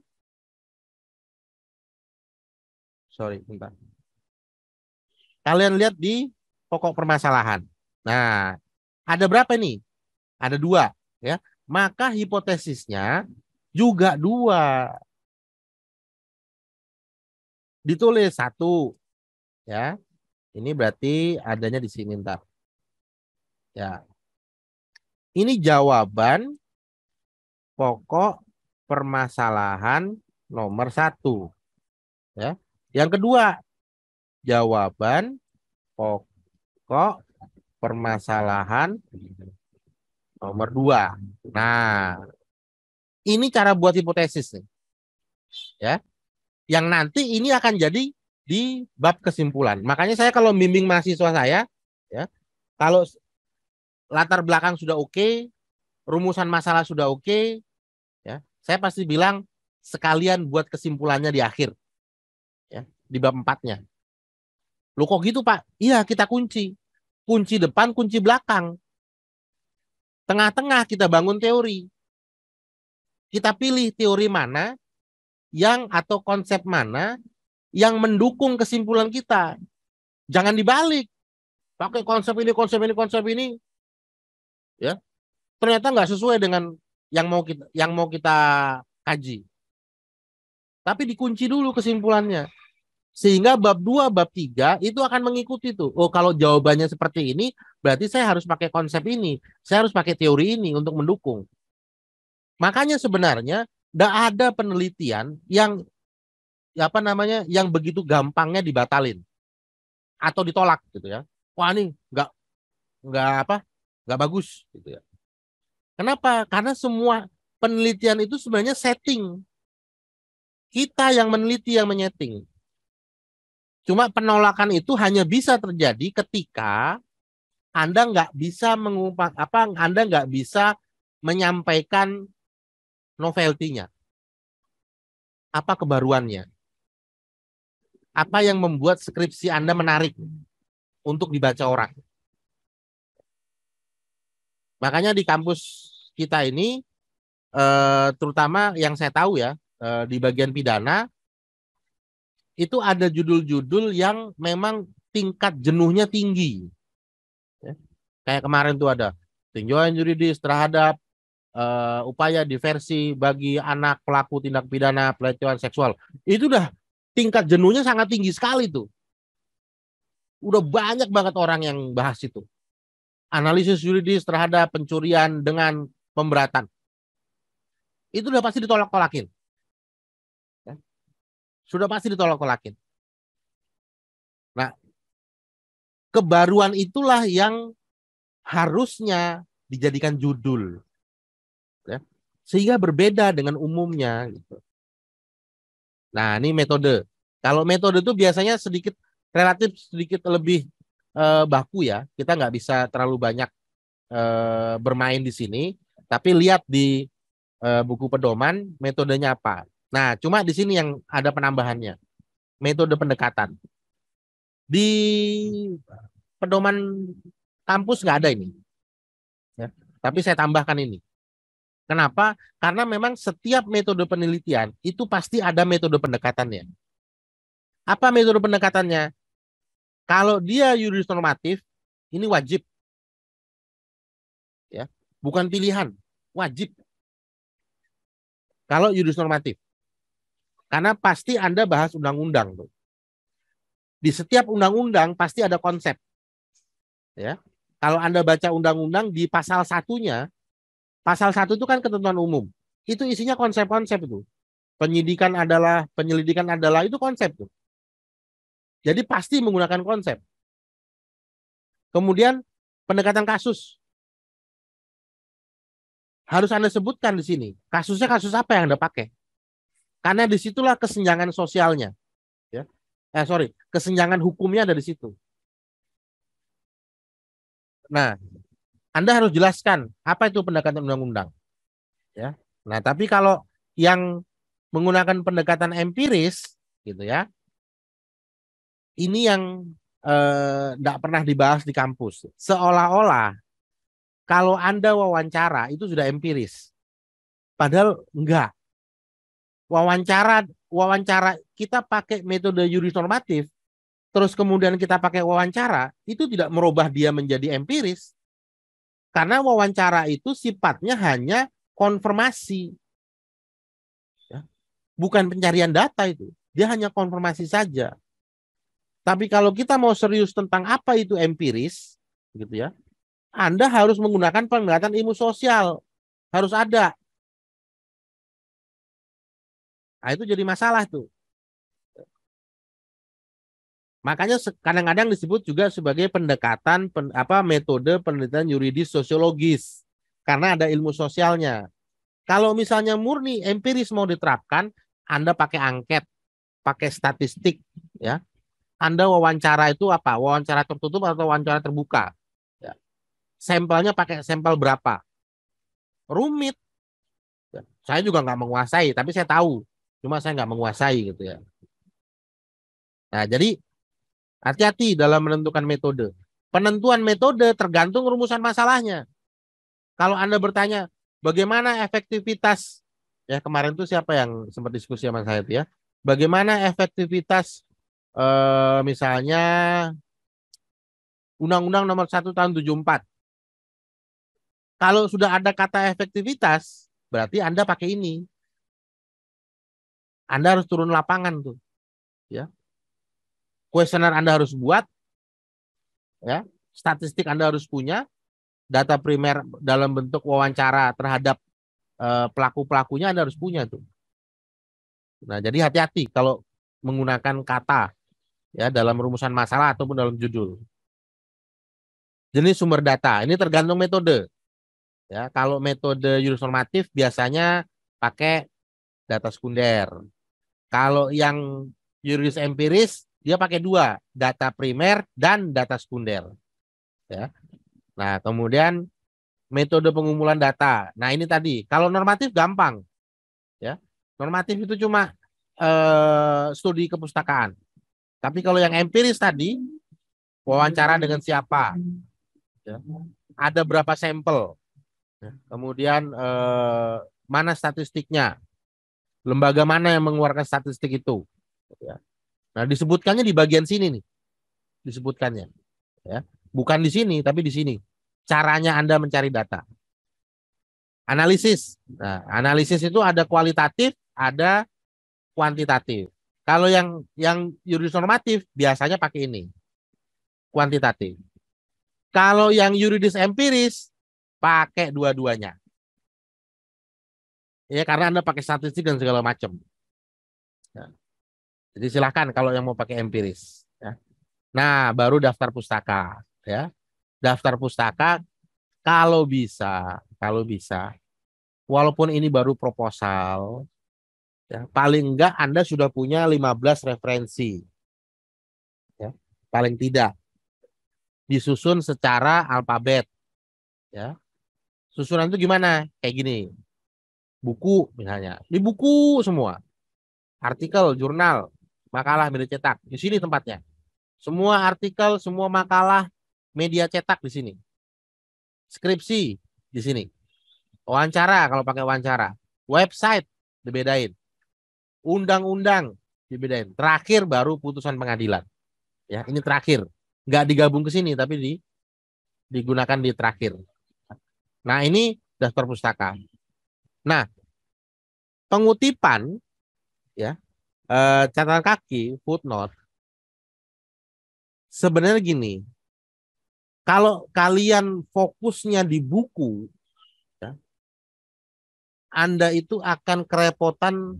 Sorry, bentar. Kalian lihat di pokok permasalahan. Nah, ada berapa nih? Ada 2, ya. Maka hipotesisnya juga 2. Ditulis 1, ya. Ini berarti adanya di sini ntar. Ya. Ini jawaban pokok permasalahan nomor 1. Ya. Yang kedua, jawaban pokok permasalahan nomor 2. Nah, ini cara buat hipotesis nih. Ya. Yang nanti ini akan jadi di bab kesimpulan. Makanya saya kalau bimbing mahasiswa saya, ya, kalau latar belakang sudah oke, rumusan masalah sudah oke, ya, saya pasti bilang sekalian buat kesimpulannya di akhir, ya, di bab 4-nya. Loh kok gitu Pak? Iya, kita kunci. Kunci depan, kunci belakang. Tengah-tengah kita bangun teori. Kita pilih teori mana yang atau konsep mana yang mendukung kesimpulan kita. Jangan dibalik. Pakai konsep ini, konsep ini, konsep ini. Ya. Ternyata nggak sesuai dengan yang mau kita kaji. Tapi dikunci dulu kesimpulannya. Sehingga bab 2, bab 3 itu akan mengikuti tuh. Oh, kalau jawabannya seperti ini, berarti saya harus pakai konsep ini. Saya harus pakai teori ini untuk mendukung. Makanya sebenarnya tidak ada penelitian yang yang begitu gampangnya dibatalin atau ditolak gitu ya. Wah, ini nggak bagus gitu ya. Kenapa? Karena semua penelitian itu sebenarnya setting. Kita yang meneliti, yang menyeting. Cuma penolakan itu hanya bisa terjadi ketika Anda nggak bisa Anda nggak bisa menyampaikan novelty-nya. Apa kebaruannya? Apa yang membuat skripsi Anda menarik untuk dibaca orang? Makanya di kampus kita ini, terutama yang saya tahu ya, di bagian pidana, itu ada judul-judul yang memang tingkat jenuhnya tinggi. Ya. Kayak kemarin tuh ada tinjauan juridis terhadap upaya diversi bagi anak pelaku tindak pidana pelecehan seksual. Itu udah tingkat jenuhnya sangat tinggi sekali tuh. Udah banyak banget orang yang bahas itu. Analisis yuridis terhadap pencurian dengan pemberatan. Itu udah pasti ditolak-tolakin. Ya. Sudah pasti ditolak-tolakin. Nah, kebaruan itulah yang harusnya dijadikan judul. Ya. Sehingga berbeda dengan umumnya. Gitu. Nah, ini metode. Kalau metode itu biasanya relatif sedikit lebih baku ya. Kita nggak bisa terlalu banyak bermain di sini. Tapi lihat di buku pedoman metodenya apa. Nah, cuma di sini yang ada penambahannya. Metode pendekatan. Di pedoman kampus nggak ada ini. Ya. Tapi saya tambahkan ini. Kenapa? Karena memang setiap metode penelitian itu pasti ada metode pendekatannya. Apa metode pendekatannya? Kalau dia yuridis normatif, ini wajib. Ya. Bukan pilihan, wajib. Kalau yuridis normatif. Karena pasti Anda bahas undang-undang. Di setiap undang-undang pasti ada konsep. Ya. Kalau Anda baca undang-undang di pasal satunya, pasal 1 itu kan ketentuan umum. Itu isinya konsep-konsep itu. Penyelidikan adalah itu konsep tuh. Jadi pasti menggunakan konsep. Kemudian pendekatan kasus. Harus Anda sebutkan di sini. Kasusnya kasus apa yang Anda pakai? Karena disitulah kesenjangan sosialnya. Ya. Kesenjangan hukumnya ada di situ. Nah, Anda harus jelaskan apa itu pendekatan undang-undang. Ya. Nah, tapi kalau yang menggunakan pendekatan empiris, gitu ya, ini yang tidak pernah dibahas di kampus. Seolah-olah kalau Anda wawancara itu sudah empiris. Padahal enggak. Wawancara kita pakai metode yuris normatif, terus kemudian kita pakai wawancara, itu tidak merubah dia menjadi empiris. Karena wawancara itu sifatnya hanya konfirmasi. Ya. Bukan pencarian data itu. Dia hanya konfirmasi saja. Tapi kalau kita mau serius tentang apa itu empiris, gitu ya, Anda harus menggunakan pendekatan ilmu sosial. Harus ada. Nah, itu jadi masalah tuh. Makanya kadang-kadang disebut juga sebagai pendekatan metode penelitian yuridis sosiologis karena ada ilmu sosialnya. Kalau misalnya murni empiris mau diterapkan, Anda pakai angket, pakai statistik, ya. Anda wawancara itu apa? Wawancara tertutup atau wawancara terbuka? Ya. Sampelnya pakai sampel berapa? Rumit. Ya. Saya juga nggak menguasai, tapi saya tahu. Cuma saya nggak menguasai gitu ya. Nah, jadi hati-hati dalam menentukan metode. Penentuan metode tergantung rumusan masalahnya. Kalau Anda bertanya, bagaimana efektivitas, ya kemarin itu siapa yang sempat diskusi sama saya itu ya, bagaimana efektivitas misalnya Undang-Undang Nomor 1 Tahun 74. Kalau sudah ada kata efektivitas, berarti Anda pakai ini. Anda harus turun lapangan tuh. Ya. Kuesioner Anda harus buat, ya. Statistik Anda harus punya, data primer dalam bentuk wawancara terhadap pelaku-pelakunya Anda harus punya tuh. Nah, jadi hati-hati kalau menggunakan kata ya dalam rumusan masalah ataupun dalam judul. Jenis sumber data ini tergantung metode. Ya, kalau metode yuris normatif biasanya pakai data sekunder. Kalau yang yuris empiris dia pakai dua, data primer dan data sekunder. Ya. Nah, kemudian metode pengumpulan data. Nah, ini tadi. Kalau normatif gampang. Ya. Normatif itu cuma studi kepustakaan. Tapi kalau yang empiris tadi, wawancara dengan siapa? Ya. Ada berapa sampel? Ya. Kemudian mana statistiknya? Lembaga mana yang mengeluarkan statistik itu? Ya. Nah, disebutkannya di bagian sini nih. Disebutkannya. Ya. Bukan di sini, tapi di sini. Caranya Anda mencari data. Analisis. Nah, analisis itu ada kualitatif, ada kuantitatif. Kalau yang yuridis normatif biasanya pakai ini, kuantitatif. Kalau yang yuridis empiris pakai dua-duanya. Ya karena Anda pakai statistik dan segala macam. Ya. Jadi silahkan kalau yang mau pakai empiris. Ya. Nah, baru daftar pustaka. Ya, daftar pustaka kalau bisa, walaupun ini baru proposal, ya, paling enggak Anda sudah punya 15 referensi. Ya, paling tidak disusun secara alfabet. Ya, susunan itu gimana? Kayak gini, buku misalnya, ini buku semua, artikel, jurnal, makalah, media cetak, di sini tempatnya. Semua artikel, semua makalah, media cetak di sini. Skripsi di sini. Wawancara kalau pakai wawancara. Website dibedain. Undang-undang dibedain. Terakhir baru putusan pengadilan. Ya, ini terakhir. Nggak digabung ke sini tapi digunakan di terakhir. Nah, ini daftar pustaka. Nah, pengutipan ya, catatan kaki, footnote. Sebenarnya gini, kalau kalian fokusnya di buku, ya, Anda itu akan kerepotan.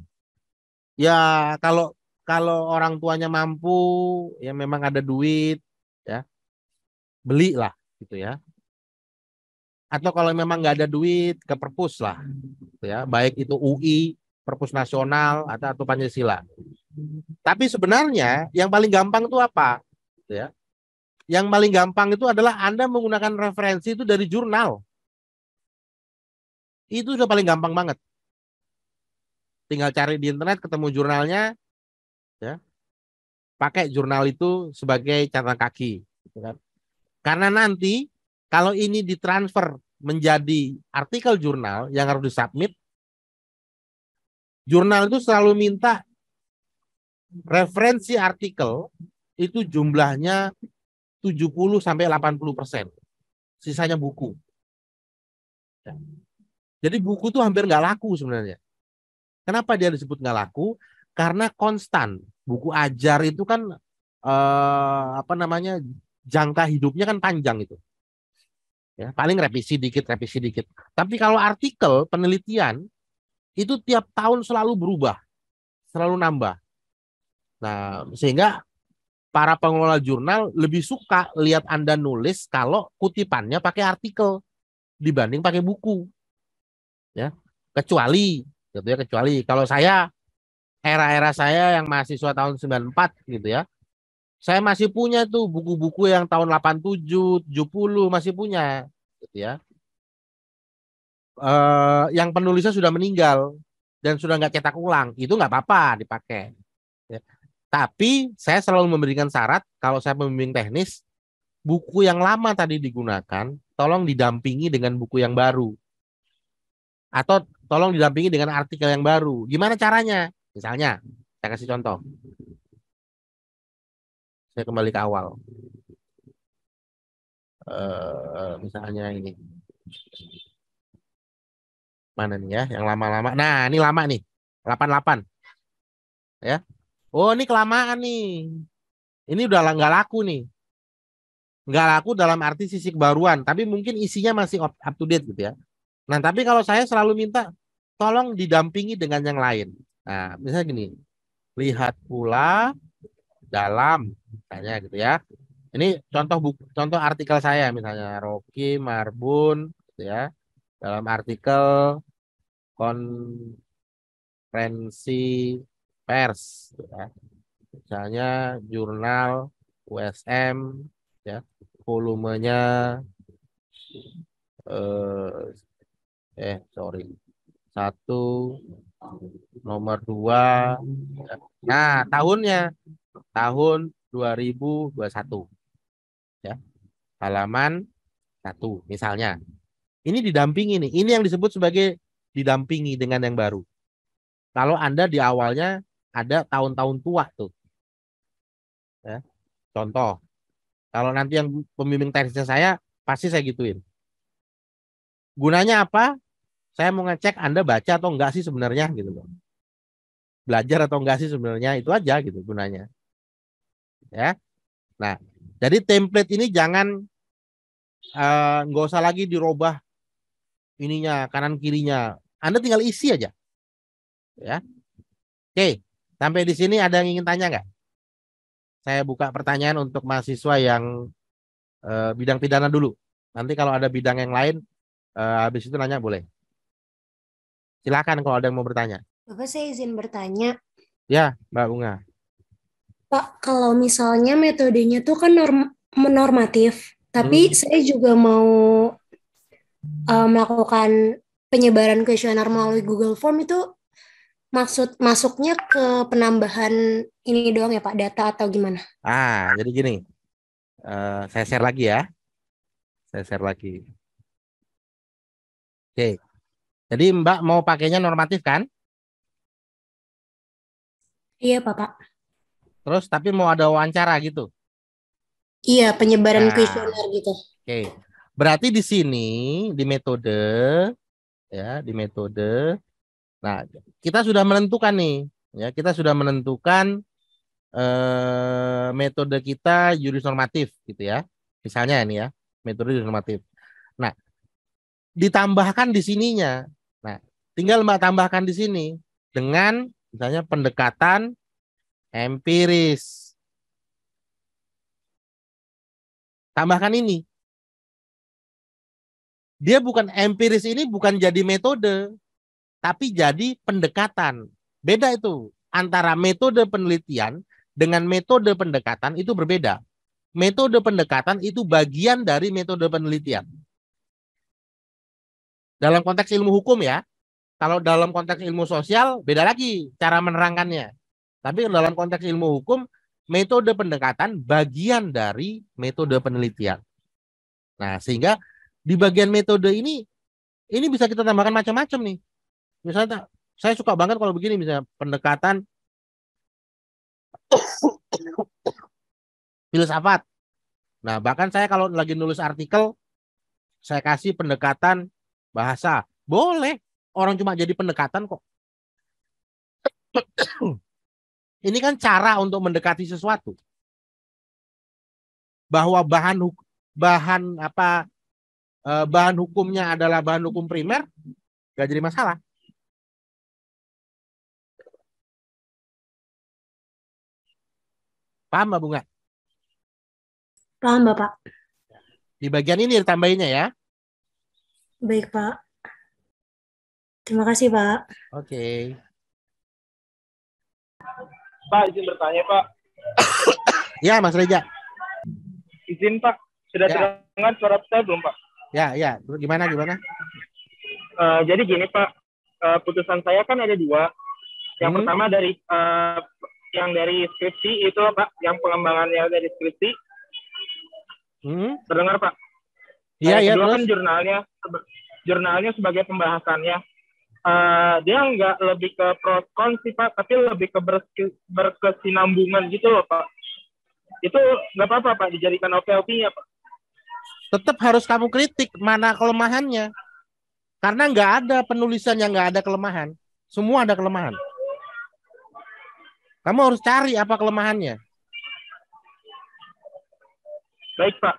Ya kalau kalau orang tuanya mampu, ya memang ada duit, ya belilah gitu ya. Atau kalau memang nggak ada duit, ke perpus lah, gitu ya. Baik itu UI, Perpus Nasional atau Pancasila. Tapi sebenarnya yang paling gampang itu apa? Gitu ya. Yang paling gampang itu adalah Anda menggunakan referensi itu dari jurnal. Itu sudah paling gampang banget. Tinggal cari di internet, ketemu jurnalnya, ya, pakai jurnal itu sebagai catatan kaki. Gitu kan. Karena nanti kalau ini ditransfer menjadi artikel jurnal yang harus disubmit, jurnal itu selalu minta referensi artikel itu jumlahnya 70 sampai 80%. Sisanya buku. Jadi buku itu hampir nggak laku sebenarnya. Kenapa dia disebut nggak laku? Karena konstan. Buku ajar itu kan apa namanya, jangka hidupnya kan panjang itu. Ya, paling revisi dikit, revisi dikit. Tapi kalau artikel penelitian itu tiap tahun selalu berubah, selalu nambah. Nah, sehingga para pengelola jurnal lebih suka lihat Anda nulis kalau kutipannya pakai artikel dibanding pakai buku, ya. Kecuali gitu ya, kecuali kalau saya era-era saya yang mahasiswa tahun 94 gitu ya. Saya masih punya tuh buku-buku yang tahun 87, 70 masih punya gitu ya. Yang penulisnya sudah meninggal dan sudah nggak cetak ulang, itu nggak apa-apa dipakai. Ya. Tapi saya selalu memberikan syarat kalau saya pembimbing teknis, buku yang lama tadi digunakan, tolong didampingi dengan buku yang baru. Atau tolong didampingi dengan artikel yang baru. Gimana caranya? Misalnya, saya kasih contoh. Saya kembali ke awal. Misalnya ini. Mana nih ya? Yang lama-lama. Nah, ini lama nih. 88. Ya. Oh, ini kelamaan nih. Ini udah nggak laku nih. Nggak laku dalam arti sisi kebaruan. Tapi mungkin isinya masih up to date gitu ya. Nah, tapi kalau saya selalu minta tolong didampingi dengan yang lain. Nah, misalnya gini, lihat pula dalam, misalnya gitu ya. Ini contoh buku, contoh artikel saya misalnya Rocky Marbun, gitu ya. Dalam artikel konferensi pers, gitu ya. Misalnya jurnal USM, ya, volumenya eh, sorry, satu, nomor dua. Nah, tahun 2021, ya, halaman 1 misalnya. Ini didampingi nih. Ini yang disebut sebagai didampingi dengan yang baru. Kalau Anda di awalnya ada tahun-tahun tua tuh, ya. Contoh, kalau nanti yang pembimbing teknisnya saya pasti saya gituin. Gunanya apa? Saya mau ngecek Anda baca atau enggak sih sebenarnya gitu loh. Belajar atau enggak sih sebenarnya, itu aja gitu gunanya. Ya. Nah, jadi template ini jangan nggak usah lagi dirubah ininya kanan kirinya. Anda tinggal isi aja. Ya. Oke, sampai di sini ada yang ingin tanya nggak? Saya buka pertanyaan untuk mahasiswa yang bidang pidana dulu. Nanti kalau ada bidang yang lain, habis itu nanya boleh. Silakan kalau ada yang mau bertanya. Bapak, saya izin bertanya. Ya, Mbak Bunga. Pak, kalau misalnya metodenya tuh kan normatif, tapi saya juga mau melakukan penyebaran kuesioner melalui Google Form, itu masuknya ke penambahan ini doang ya Pak, data atau gimana? Jadi gini, saya share lagi ya. Saya share lagi. Oke, jadi Mbak mau pakainya normatif kan? Iya Pak. Terus tapi mau ada wawancara gitu. Iya, penyebaran Nah, kuesioner gitu. oke. Berarti di sini di metode ya, di metode. Nah, kita sudah menentukan nih, ya, kita sudah menentukan metode kita juris normatif gitu ya. Misalnya ini ya, metode juris normatif. Nah, ditambahkan di sininya. Nah, tinggal Mbak tambahkan di sini dengan misalnya pendekatan empiris. Tambahkan ini. Dia bukan empiris, ini bukan jadi metode, tapi jadi pendekatan. Beda itu. Antara metode penelitian dengan metode pendekatan itu berbeda. Metode pendekatan itu bagian dari metode penelitian. Dalam konteks ilmu hukum ya. Kalau dalam konteks ilmu sosial, beda lagi cara menerangkannya. Tapi dalam konteks ilmu hukum, metode pendekatan bagian dari metode penelitian. Nah, sehingga di bagian metode ini bisa kita tambahkan macam-macam nih. Misalnya, saya suka banget kalau begini, misalnya pendekatan filsafat. Nah, bahkan saya kalau lagi nulis artikel, saya kasih pendekatan bahasa. Boleh. Orang cuma jadi pendekatan kok. Ini kan cara untuk mendekati sesuatu. Bahwa bahan hukumnya adalah bahan hukum primer, nggak jadi masalah. Paham Mbak Bunga? Paham Bapak. Di bagian ini ditambahinnya ya. Baik Pak. Terima kasih Pak. Oke. Pak, izin bertanya Pak. Ya Mas Reja. Izin Pak, sudah terdengar suara saya belum Pak? Ya. Gimana? Jadi gini Pak, putusan saya kan ada dua. Yang pertama dari yang dari skripsi itu Pak, yang pengembangannya dari skripsi. Terdengar Pak? Iya. Kedua Terus? kan jurnalnya sebagai pembahasannya. Dia nggak lebih ke pro kon sih Pak, tapi lebih ke berkesinambungan gitu loh Pak. Itu nggak apa-apa Pak, dijadikan OP-OP-nya Pak. Tetap harus kamu kritik mana kelemahannya. Karena nggak ada penulisan yang nggak ada kelemahan. Semua ada kelemahan. Kamu harus cari apa kelemahannya. Baik Pak.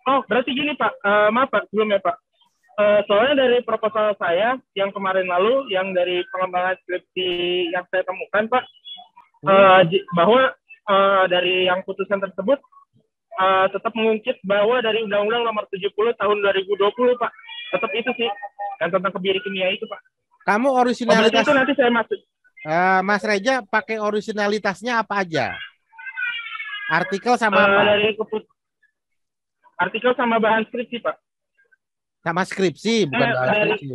Oh, berarti gini Pak, maaf Pak, sebelumnya Pak. Soalnya dari proposal saya yang kemarin lalu, yang dari pengembangan skripsi yang saya temukan Pak, bahwa dari yang putusan tersebut tetap mengungkit bahwa dari Undang-Undang Nomor 70 Tahun 2020 Pak, tetap itu sih yang tentang kebiri kimia itu Pak. Kamu originalitas itu nanti saya masuk. Mas Reja pakai originalitasnya apa aja? Artikel sama apa? Artikel sama bahan skripsi Pak. Sama skripsi, bukan bahan skripsi.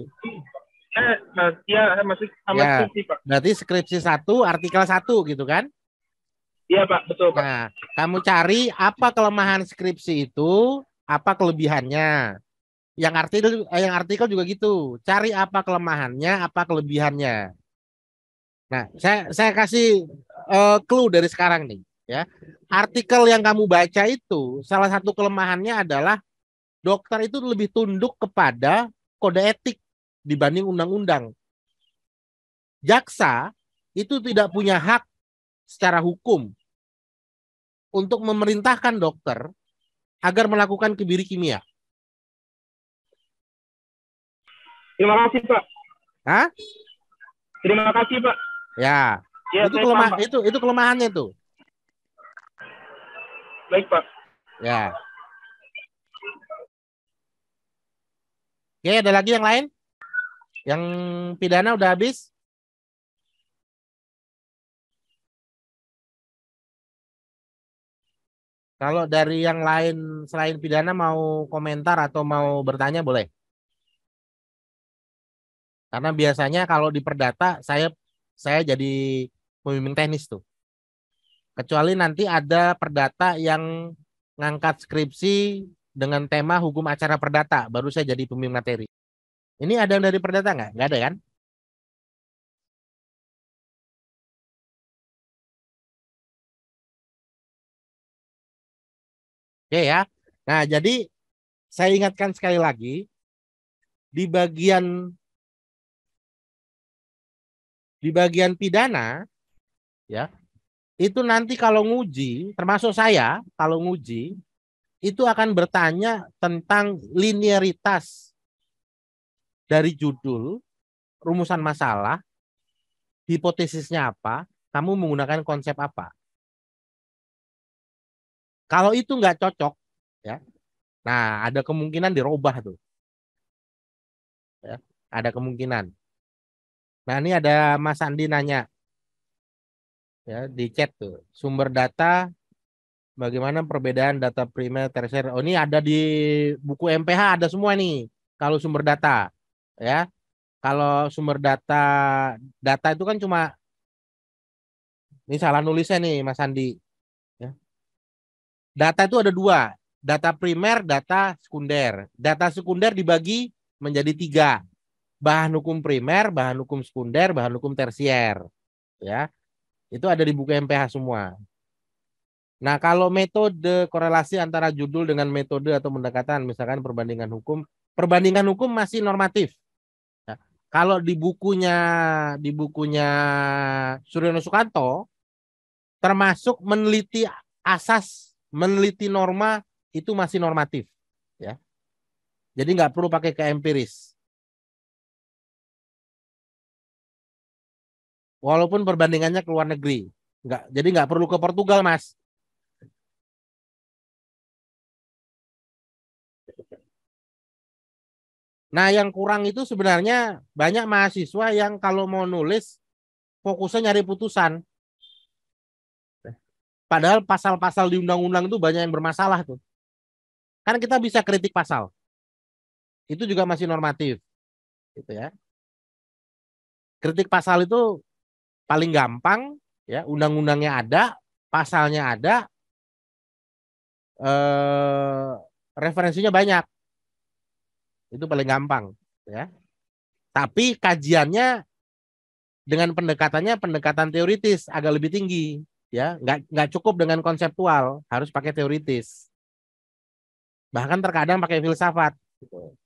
Iya, masih sama skripsi Pak. Berarti skripsi 1, artikel 1 gitu kan? Iya Pak, betul Pak. Nah, kamu cari apa kelemahan skripsi itu, apa kelebihannya. Yang artikel juga gitu. Cari apa kelemahannya, apa kelebihannya. Nah, saya kasih clue dari sekarang nih, ya. Artikel yang kamu baca itu salah satu kelemahannya adalah dokter itu lebih tunduk kepada kode etik dibanding undang-undang. Jaksa itu tidak punya hak secara hukum untuk memerintahkan dokter agar melakukan kebiri kimia. Terima kasih, Pak. Hah? Terima kasih, Pak. Ya, Ya, itu saya paham, Pak. itu kelemahannya tuh. Baik, Pak. Ya. Oke, ada lagi yang lain? Yang pidana udah habis? Kalau dari yang lain selain pidana mau komentar atau mau bertanya boleh. Karena biasanya kalau di perdata saya jadi pembimbing teknis tuh. Kecuali nanti ada perdata yang ngangkat skripsi dengan tema hukum acara perdata, baru saya jadi pembimbing materi. Ini ada yang dari perdata nggak? Nggak ada kan? Oke ya. Nah, jadi saya ingatkan sekali lagi, di bagian pidana, ya, itu nanti kalau nguji, termasuk saya, kalau nguji, itu akan bertanya tentang linearitas dari judul, rumusan masalah, hipotesisnya apa, kamu menggunakan konsep apa. Kalau itu nggak cocok, ya, nah ada kemungkinan dirubah tuh, ya, ada kemungkinan. Nah ini ada Mas Andi nanya, ya, di chat tuh, sumber data, bagaimana perbedaan data primer, tersier. Oh ini ada di buku MPH ada semua nih. Kalau sumber data, ya, kalau sumber data itu kan cuma, ini salah nulisnya nih Mas Andi. Ya. Data itu ada dua, data primer, data sekunder. Data sekunder dibagi menjadi tiga, bahan hukum primer, bahan hukum sekunder, bahan hukum tersier. Ya, itu ada di buku MPH semua. Nah, kalau metode korelasi antara judul dengan metode atau pendekatan, misalkan perbandingan hukum masih normatif. Ya. Kalau di bukunya Suryono Sukanto, termasuk meneliti asas, meneliti norma itu masih normatif. Ya, jadi nggak perlu pakai ke empiris. Walaupun perbandingannya ke luar negeri, jadi nggak perlu ke Portugal, Mas. Nah, yang kurang itu sebenarnya banyak mahasiswa yang kalau mau nulis fokusnya nyari putusan. Padahal pasal-pasal di undang-undang itu banyak yang bermasalah tuh. Kan kita bisa kritik pasal. Itu juga masih normatif. Gitu ya. Kritik pasal itu paling gampang, ya, undang-undangnya ada, pasalnya ada, referensinya banyak. Itu paling gampang, ya. Tapi kajiannya dengan pendekatan teoritis agak lebih tinggi, ya, nggak cukup dengan konseptual, harus pakai teoritis, bahkan terkadang pakai filsafat, gitu.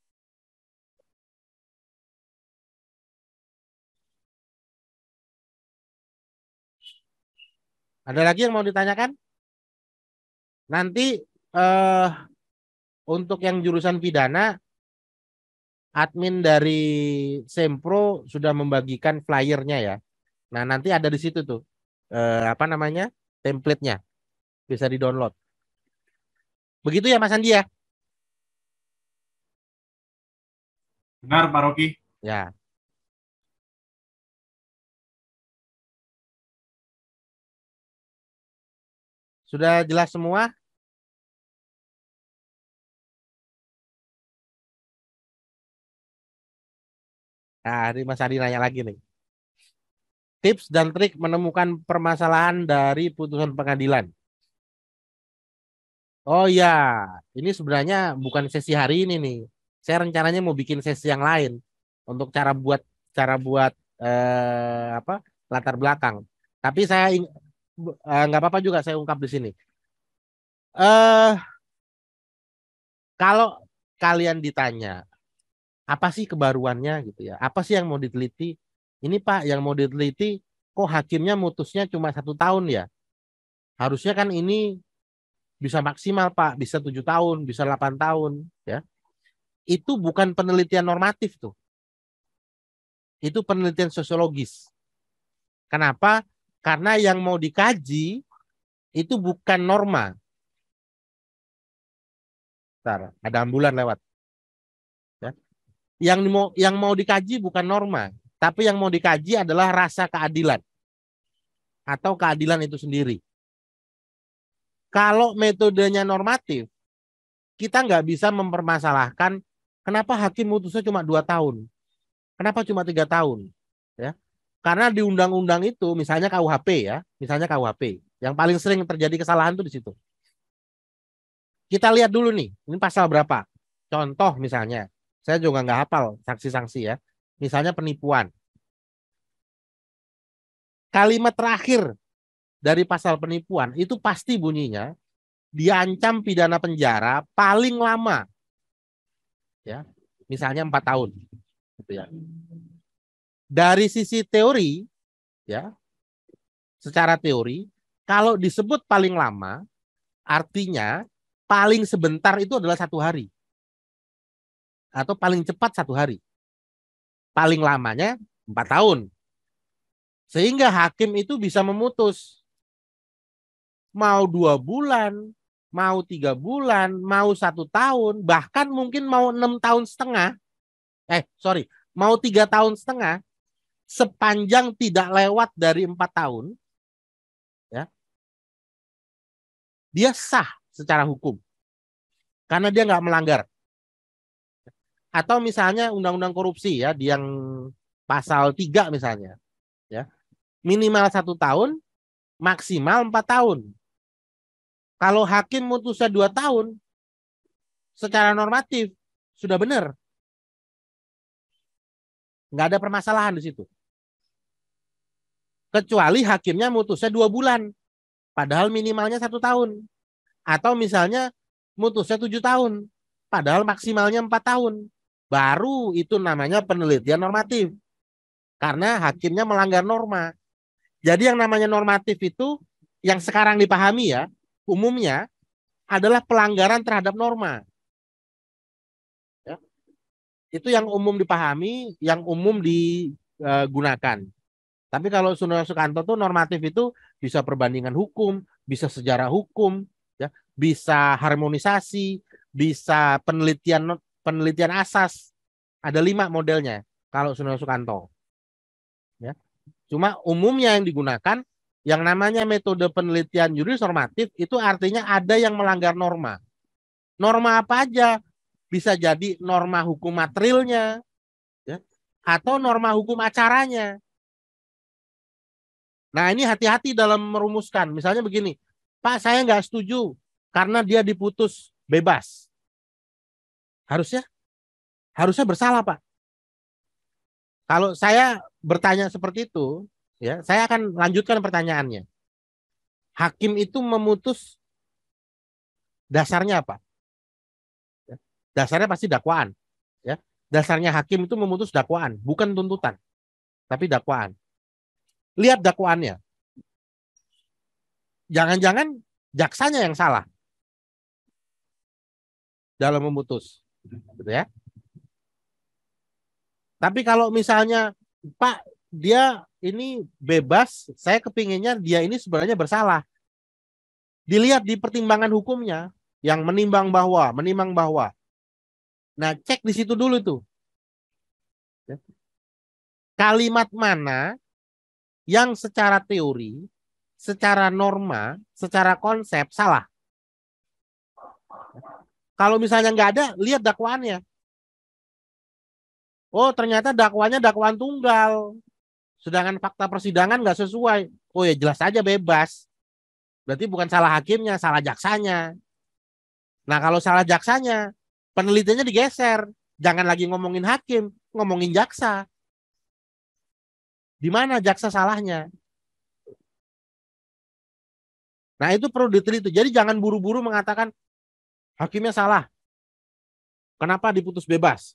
Ada lagi yang mau ditanyakan? Nanti untuk yang jurusan pidana, admin dari Sempro sudah membagikan flyernya ya. Nah nanti ada di situ tuh, apa namanya, template-nya, bisa di-download. Begitu ya Mas Andi ya? Benar, Pak Rocky. Ya. Sudah jelas semua? Nah, ini Mas Andi nanya lagi nih. Tips dan trik menemukan permasalahan dari putusan pengadilan. Oh ya, ini sebenarnya bukan sesi hari ini nih. Saya rencananya mau bikin sesi yang lain untuk cara buat apa, latar belakang. Tapi saya nggak apa-apa juga saya ungkap di sini. Eh Kalau kalian ditanya Apa sih kebaruannya gitu ya? Apa sih yang mau diteliti? Ini Pak, yang mau diteliti kok hakimnya mutusnya cuma 1 tahun ya? Harusnya kan ini bisa maksimal Pak, bisa 7 tahun, bisa 8 tahun, ya. Itu bukan penelitian normatif tuh. Itu penelitian sosiologis. Kenapa? Karena yang mau dikaji itu bukan norma. Bentar, ada ambulan lewat. Ya. Yang mau dikaji bukan norma, tapi yang mau dikaji adalah rasa keadilan atau keadilan itu sendiri. Kalau metodenya normatif, kita nggak bisa mempermasalahkan kenapa hakim mutusnya cuma 2 tahun, kenapa cuma 3 tahun, ya? Karena di undang-undang itu, misalnya KUHP ya, misalnya KUHP, yang paling sering terjadi kesalahan itu di situ. Kita lihat dulu nih, ini pasal berapa? Contoh misalnya, saya juga nggak hafal sanksi-sanksi ya. Misalnya penipuan. Kalimat terakhir dari pasal penipuan itu pasti bunyinya diancam pidana penjara paling lama, ya, misalnya 4 tahun, gitu ya. Dari sisi teori, ya, secara teori, kalau disebut paling lama, artinya paling sebentar itu adalah 1 hari. Atau paling cepat 1 hari. Paling lamanya 4 tahun. Sehingga hakim itu bisa memutus. Mau 2 bulan, mau 3 bulan, mau 1 tahun, bahkan mungkin mau 6 tahun setengah. Mau 3 tahun setengah, sepanjang tidak lewat dari 4 tahun, ya, dia sah secara hukum. Karena dia nggak melanggar. Atau misalnya undang-undang korupsi ya, di yang pasal 3 misalnya, ya, minimal 1 tahun, maksimal 4 tahun. Kalau hakim mutusnya 2 tahun, secara normatif sudah benar, nggak ada permasalahan di situ. Kecuali hakimnya mutusnya 2 bulan, padahal minimalnya 1 tahun. Atau misalnya mutusnya 7 tahun, padahal maksimalnya 4 tahun. Baru itu namanya penelitian normatif. Karena hakimnya melanggar norma. Jadi yang namanya normatif itu yang sekarang dipahami ya, umumnya adalah pelanggaran terhadap norma. Ya. Itu yang umum dipahami, yang umum digunakan. Tapi kalau Saudara Sukanto tuh normatif itu bisa perbandingan hukum, bisa sejarah hukum, ya, bisa harmonisasi, bisa penelitian asas. Ada 5 modelnya kalau Saudara Sukanto. Ya. Cuma umumnya yang digunakan yang namanya metode penelitian juridis normatif itu artinya ada yang melanggar norma. Norma apa aja? Bisa jadi norma hukum materialnya, ya, atau norma hukum acaranya. Nah ini hati-hati dalam merumuskan. Misalnya begini, Pak saya nggak setuju karena dia diputus bebas. Harusnya bersalah Pak. Kalau saya bertanya seperti itu, ya, saya akan lanjutkan pertanyaannya. Hakim itu memutus dasarnya apa? Ya, dasarnya pasti dakwaan. Ya, dasarnya hakim itu memutus dakwaan, bukan tuntutan, tapi dakwaan. Lihat dakwaannya. Jangan-jangan jaksanya yang salah dalam memutus, gitu ya. Tapi kalau misalnya Pak dia ini bebas, saya kepinginnya dia ini sebenarnya bersalah. Dilihat di pertimbangan hukumnya yang menimbang bahwa. Nah, cek di situ dulu tuh. Kalimat mana yang secara teori, secara norma, secara konsep salah. Kalau misalnya nggak ada, lihat dakwaannya. Oh, ternyata dakwaannya dakwaan tunggal. Sedangkan fakta persidangan nggak sesuai. Oh ya jelas aja bebas. Berarti bukan salah hakimnya, salah jaksanya. Nah kalau salah jaksanya, penelitiannya digeser. Jangan lagi ngomongin hakim, ngomongin jaksa. Di mana jaksa salahnya? Nah itu perlu diteliti. Jadi jangan buru-buru mengatakan hakimnya salah. Kenapa diputus bebas?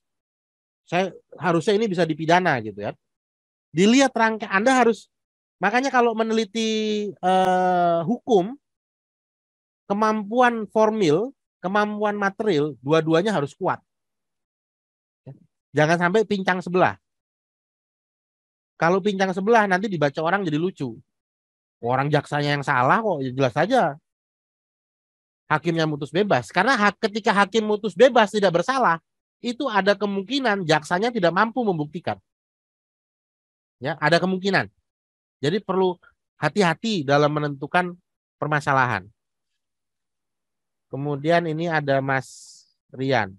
harusnya ini bisa dipidana gitu ya. Dilihat rangkaian, Anda harus, makanya kalau meneliti hukum, kemampuan formil, kemampuan material, dua-duanya harus kuat. Jangan sampai pincang sebelah. Kalau pincang sebelah nanti dibaca orang jadi lucu. Orang jaksanya yang salah kok, ya jelas saja hakimnya mutus bebas. Karena ketika hakim mutus bebas tidak bersalah, itu ada kemungkinan jaksanya tidak mampu membuktikan. Ya, ada kemungkinan. Jadi perlu hati-hati dalam menentukan permasalahan. Kemudian ini ada Mas Rian.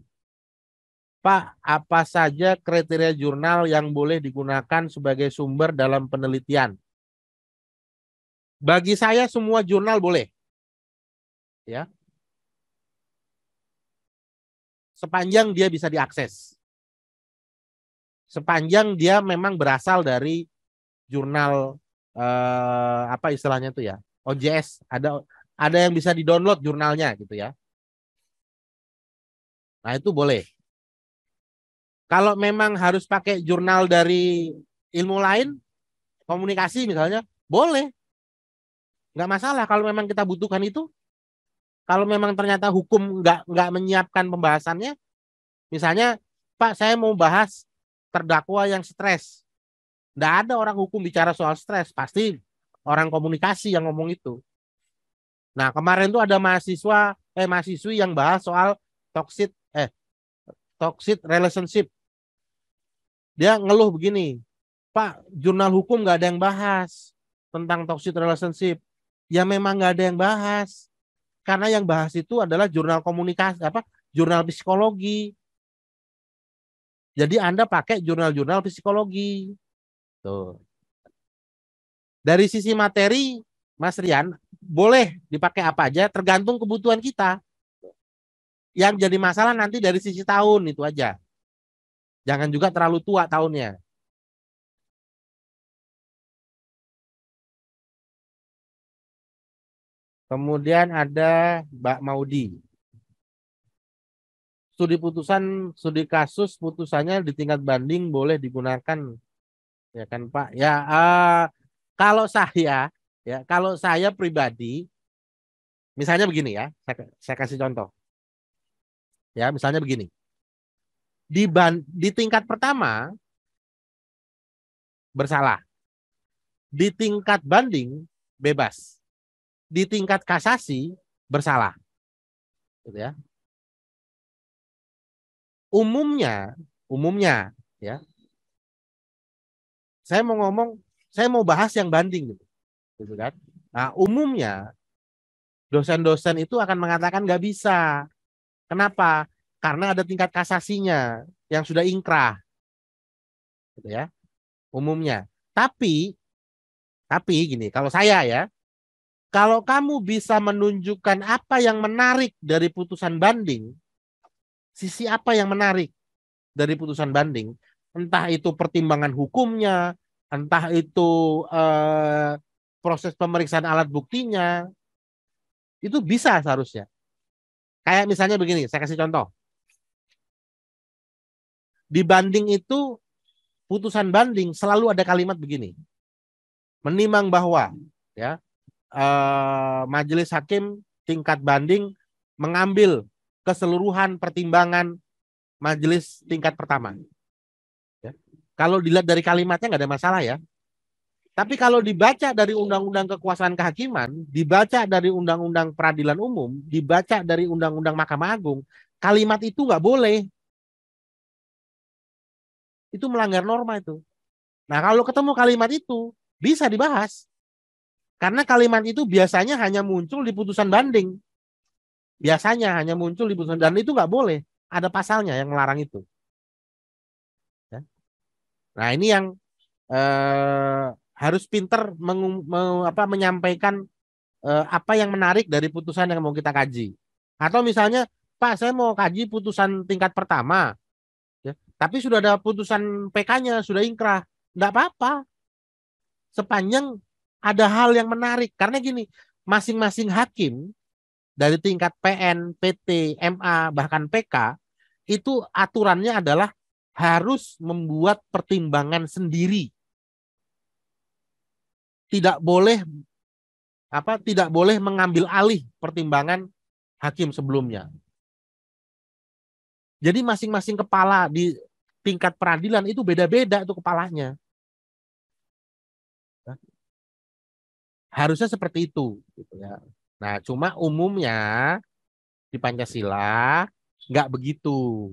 Pak, apa saja kriteria jurnal yang boleh digunakan sebagai sumber dalam penelitian? Bagi saya semua jurnal boleh. Ya. Sepanjang dia bisa diakses. Sepanjang dia memang berasal dari jurnal apa istilahnya itu ya, OJS, ada yang bisa di-download jurnalnya gitu ya. Nah, itu boleh. Kalau memang harus pakai jurnal dari ilmu lain, komunikasi misalnya, boleh. Nggak masalah kalau memang kita butuhkan itu. Kalau memang ternyata hukum nggak menyiapkan pembahasannya, misalnya, Pak, saya mau bahas terdakwa yang stres. Nggak ada orang hukum bicara soal stres, pasti orang komunikasi yang ngomong itu. Nah, kemarin tuh ada mahasiswi yang bahas soal toxic relationship. Dia ngeluh begini, Pak, jurnal hukum nggak ada yang bahas tentang toxic relationship. Ya memang nggak ada yang bahas. Karena yang bahas itu adalah jurnal komunikasi, jurnal psikologi. Jadi Anda pakai jurnal-jurnal psikologi. Tuh. Dari sisi materi, Mas Rian, boleh dipakai apa aja, tergantung kebutuhan kita. Yang jadi masalah nanti dari sisi tahun itu aja. Jangan juga terlalu tua tahunnya. Kemudian ada Mbak Maudi. Studi kasus putusannya di tingkat banding boleh digunakan, ya kan Pak? Ya, kalau saya pribadi, misalnya begini ya, saya kasih contoh. Ya, misalnya begini. Di tingkat pertama bersalah. Di tingkat banding bebas. Di tingkat kasasi bersalah. Gitu ya. Umumnya ya. Saya mau bahas yang banding gitu kan. Nah, umumnya dosen-dosen itu akan mengatakan nggak bisa. Kenapa? Karena ada tingkat kasasinya yang sudah ingkrah. Gitu ya. Umumnya. Tapi gini, kalau saya ya, kalau kamu bisa menunjukkan apa yang menarik dari putusan banding, sisi apa yang menarik dari putusan banding, entah itu pertimbangan hukumnya, entah itu proses pemeriksaan alat buktinya, itu bisa seharusnya. Kayak misalnya begini, saya kasih contoh. Di banding itu, putusan banding selalu ada kalimat begini. Menimbang bahwa ya majelis hakim tingkat banding mengambil keseluruhan pertimbangan majelis tingkat pertama. Ya. Kalau dilihat dari kalimatnya nggak ada masalah ya. Tapi kalau dibaca dari Undang-Undang Kekuasaan Kehakiman, dibaca dari Undang-Undang Peradilan Umum, dibaca dari Undang-Undang Mahkamah Agung, kalimat itu nggak boleh. Itu melanggar norma itu. Nah, kalau ketemu kalimat itu, bisa dibahas. Karena kalimat itu biasanya hanya muncul di putusan banding. Biasanya hanya muncul di putusan, dan itu nggak boleh. Ada pasalnya yang melarang itu. Ya. Nah, ini yang harus pinter menyampaikan apa yang menarik dari putusan yang mau kita kaji. Atau misalnya, Pak, saya mau kaji putusan tingkat pertama, ya, tapi sudah ada putusan PK-nya, sudah ingkrah. Nggak apa-apa. Sepanjang ada hal yang menarik. Karena gini, masing-masing hakim dari tingkat PN, PT, MA, bahkan PK, itu aturannya adalah harus membuat pertimbangan sendiri. Tidak boleh mengambil alih pertimbangan hakim sebelumnya. Jadi masing-masing kepala di tingkat peradilan itu beda-beda tuh kepalanya. Harusnya seperti itu gitu ya. Nah, cuma umumnya di Pancasila nggak begitu.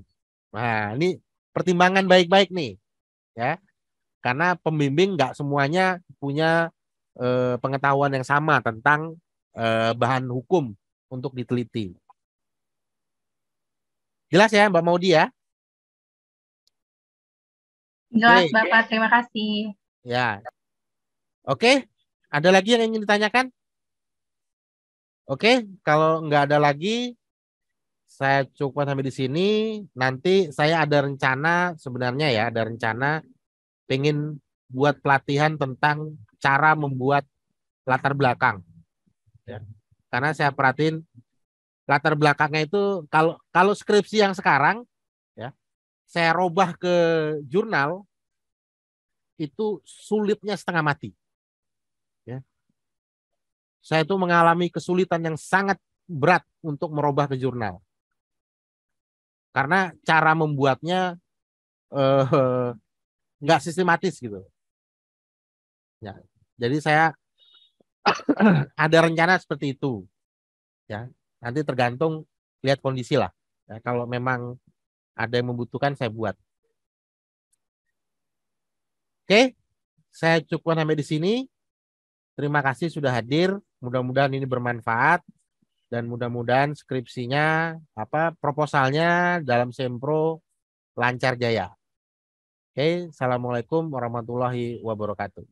Nah, ini pertimbangan baik-baik nih ya. Karena pembimbing nggak semuanya punya pengetahuan yang sama tentang bahan hukum untuk diteliti. Jelas ya Mbak Maudi ya? Jelas, Oke. Bapak. Terima kasih. Ya. Oke, ada lagi yang ingin ditanyakan? Oke, kalau nggak ada lagi, saya cukup sampai di sini. Nanti saya ada rencana sebenarnya ya, ada rencana pengen buat pelatihan tentang cara membuat latar belakang. Ya. Karena saya perhatiin latar belakangnya itu kalau skripsi yang sekarang ya, saya robah ke jurnal itu sulitnya setengah mati. Ya. Saya itu mengalami kesulitan yang sangat berat untuk merubah ke jurnal. Karena cara membuatnya nggak sistematis gitu. Ya, jadi saya ada rencana seperti itu. Ya, nanti tergantung lihat kondisi lah. Ya, kalau memang ada yang membutuhkan saya buat. Oke, saya cukup sampai di sini. Terima kasih sudah hadir. Mudah-mudahan ini bermanfaat dan mudah-mudahan skripsinya proposalnya dalam Sempro lancar jaya. Oke, assalamualaikum warahmatullahi wabarakatuh.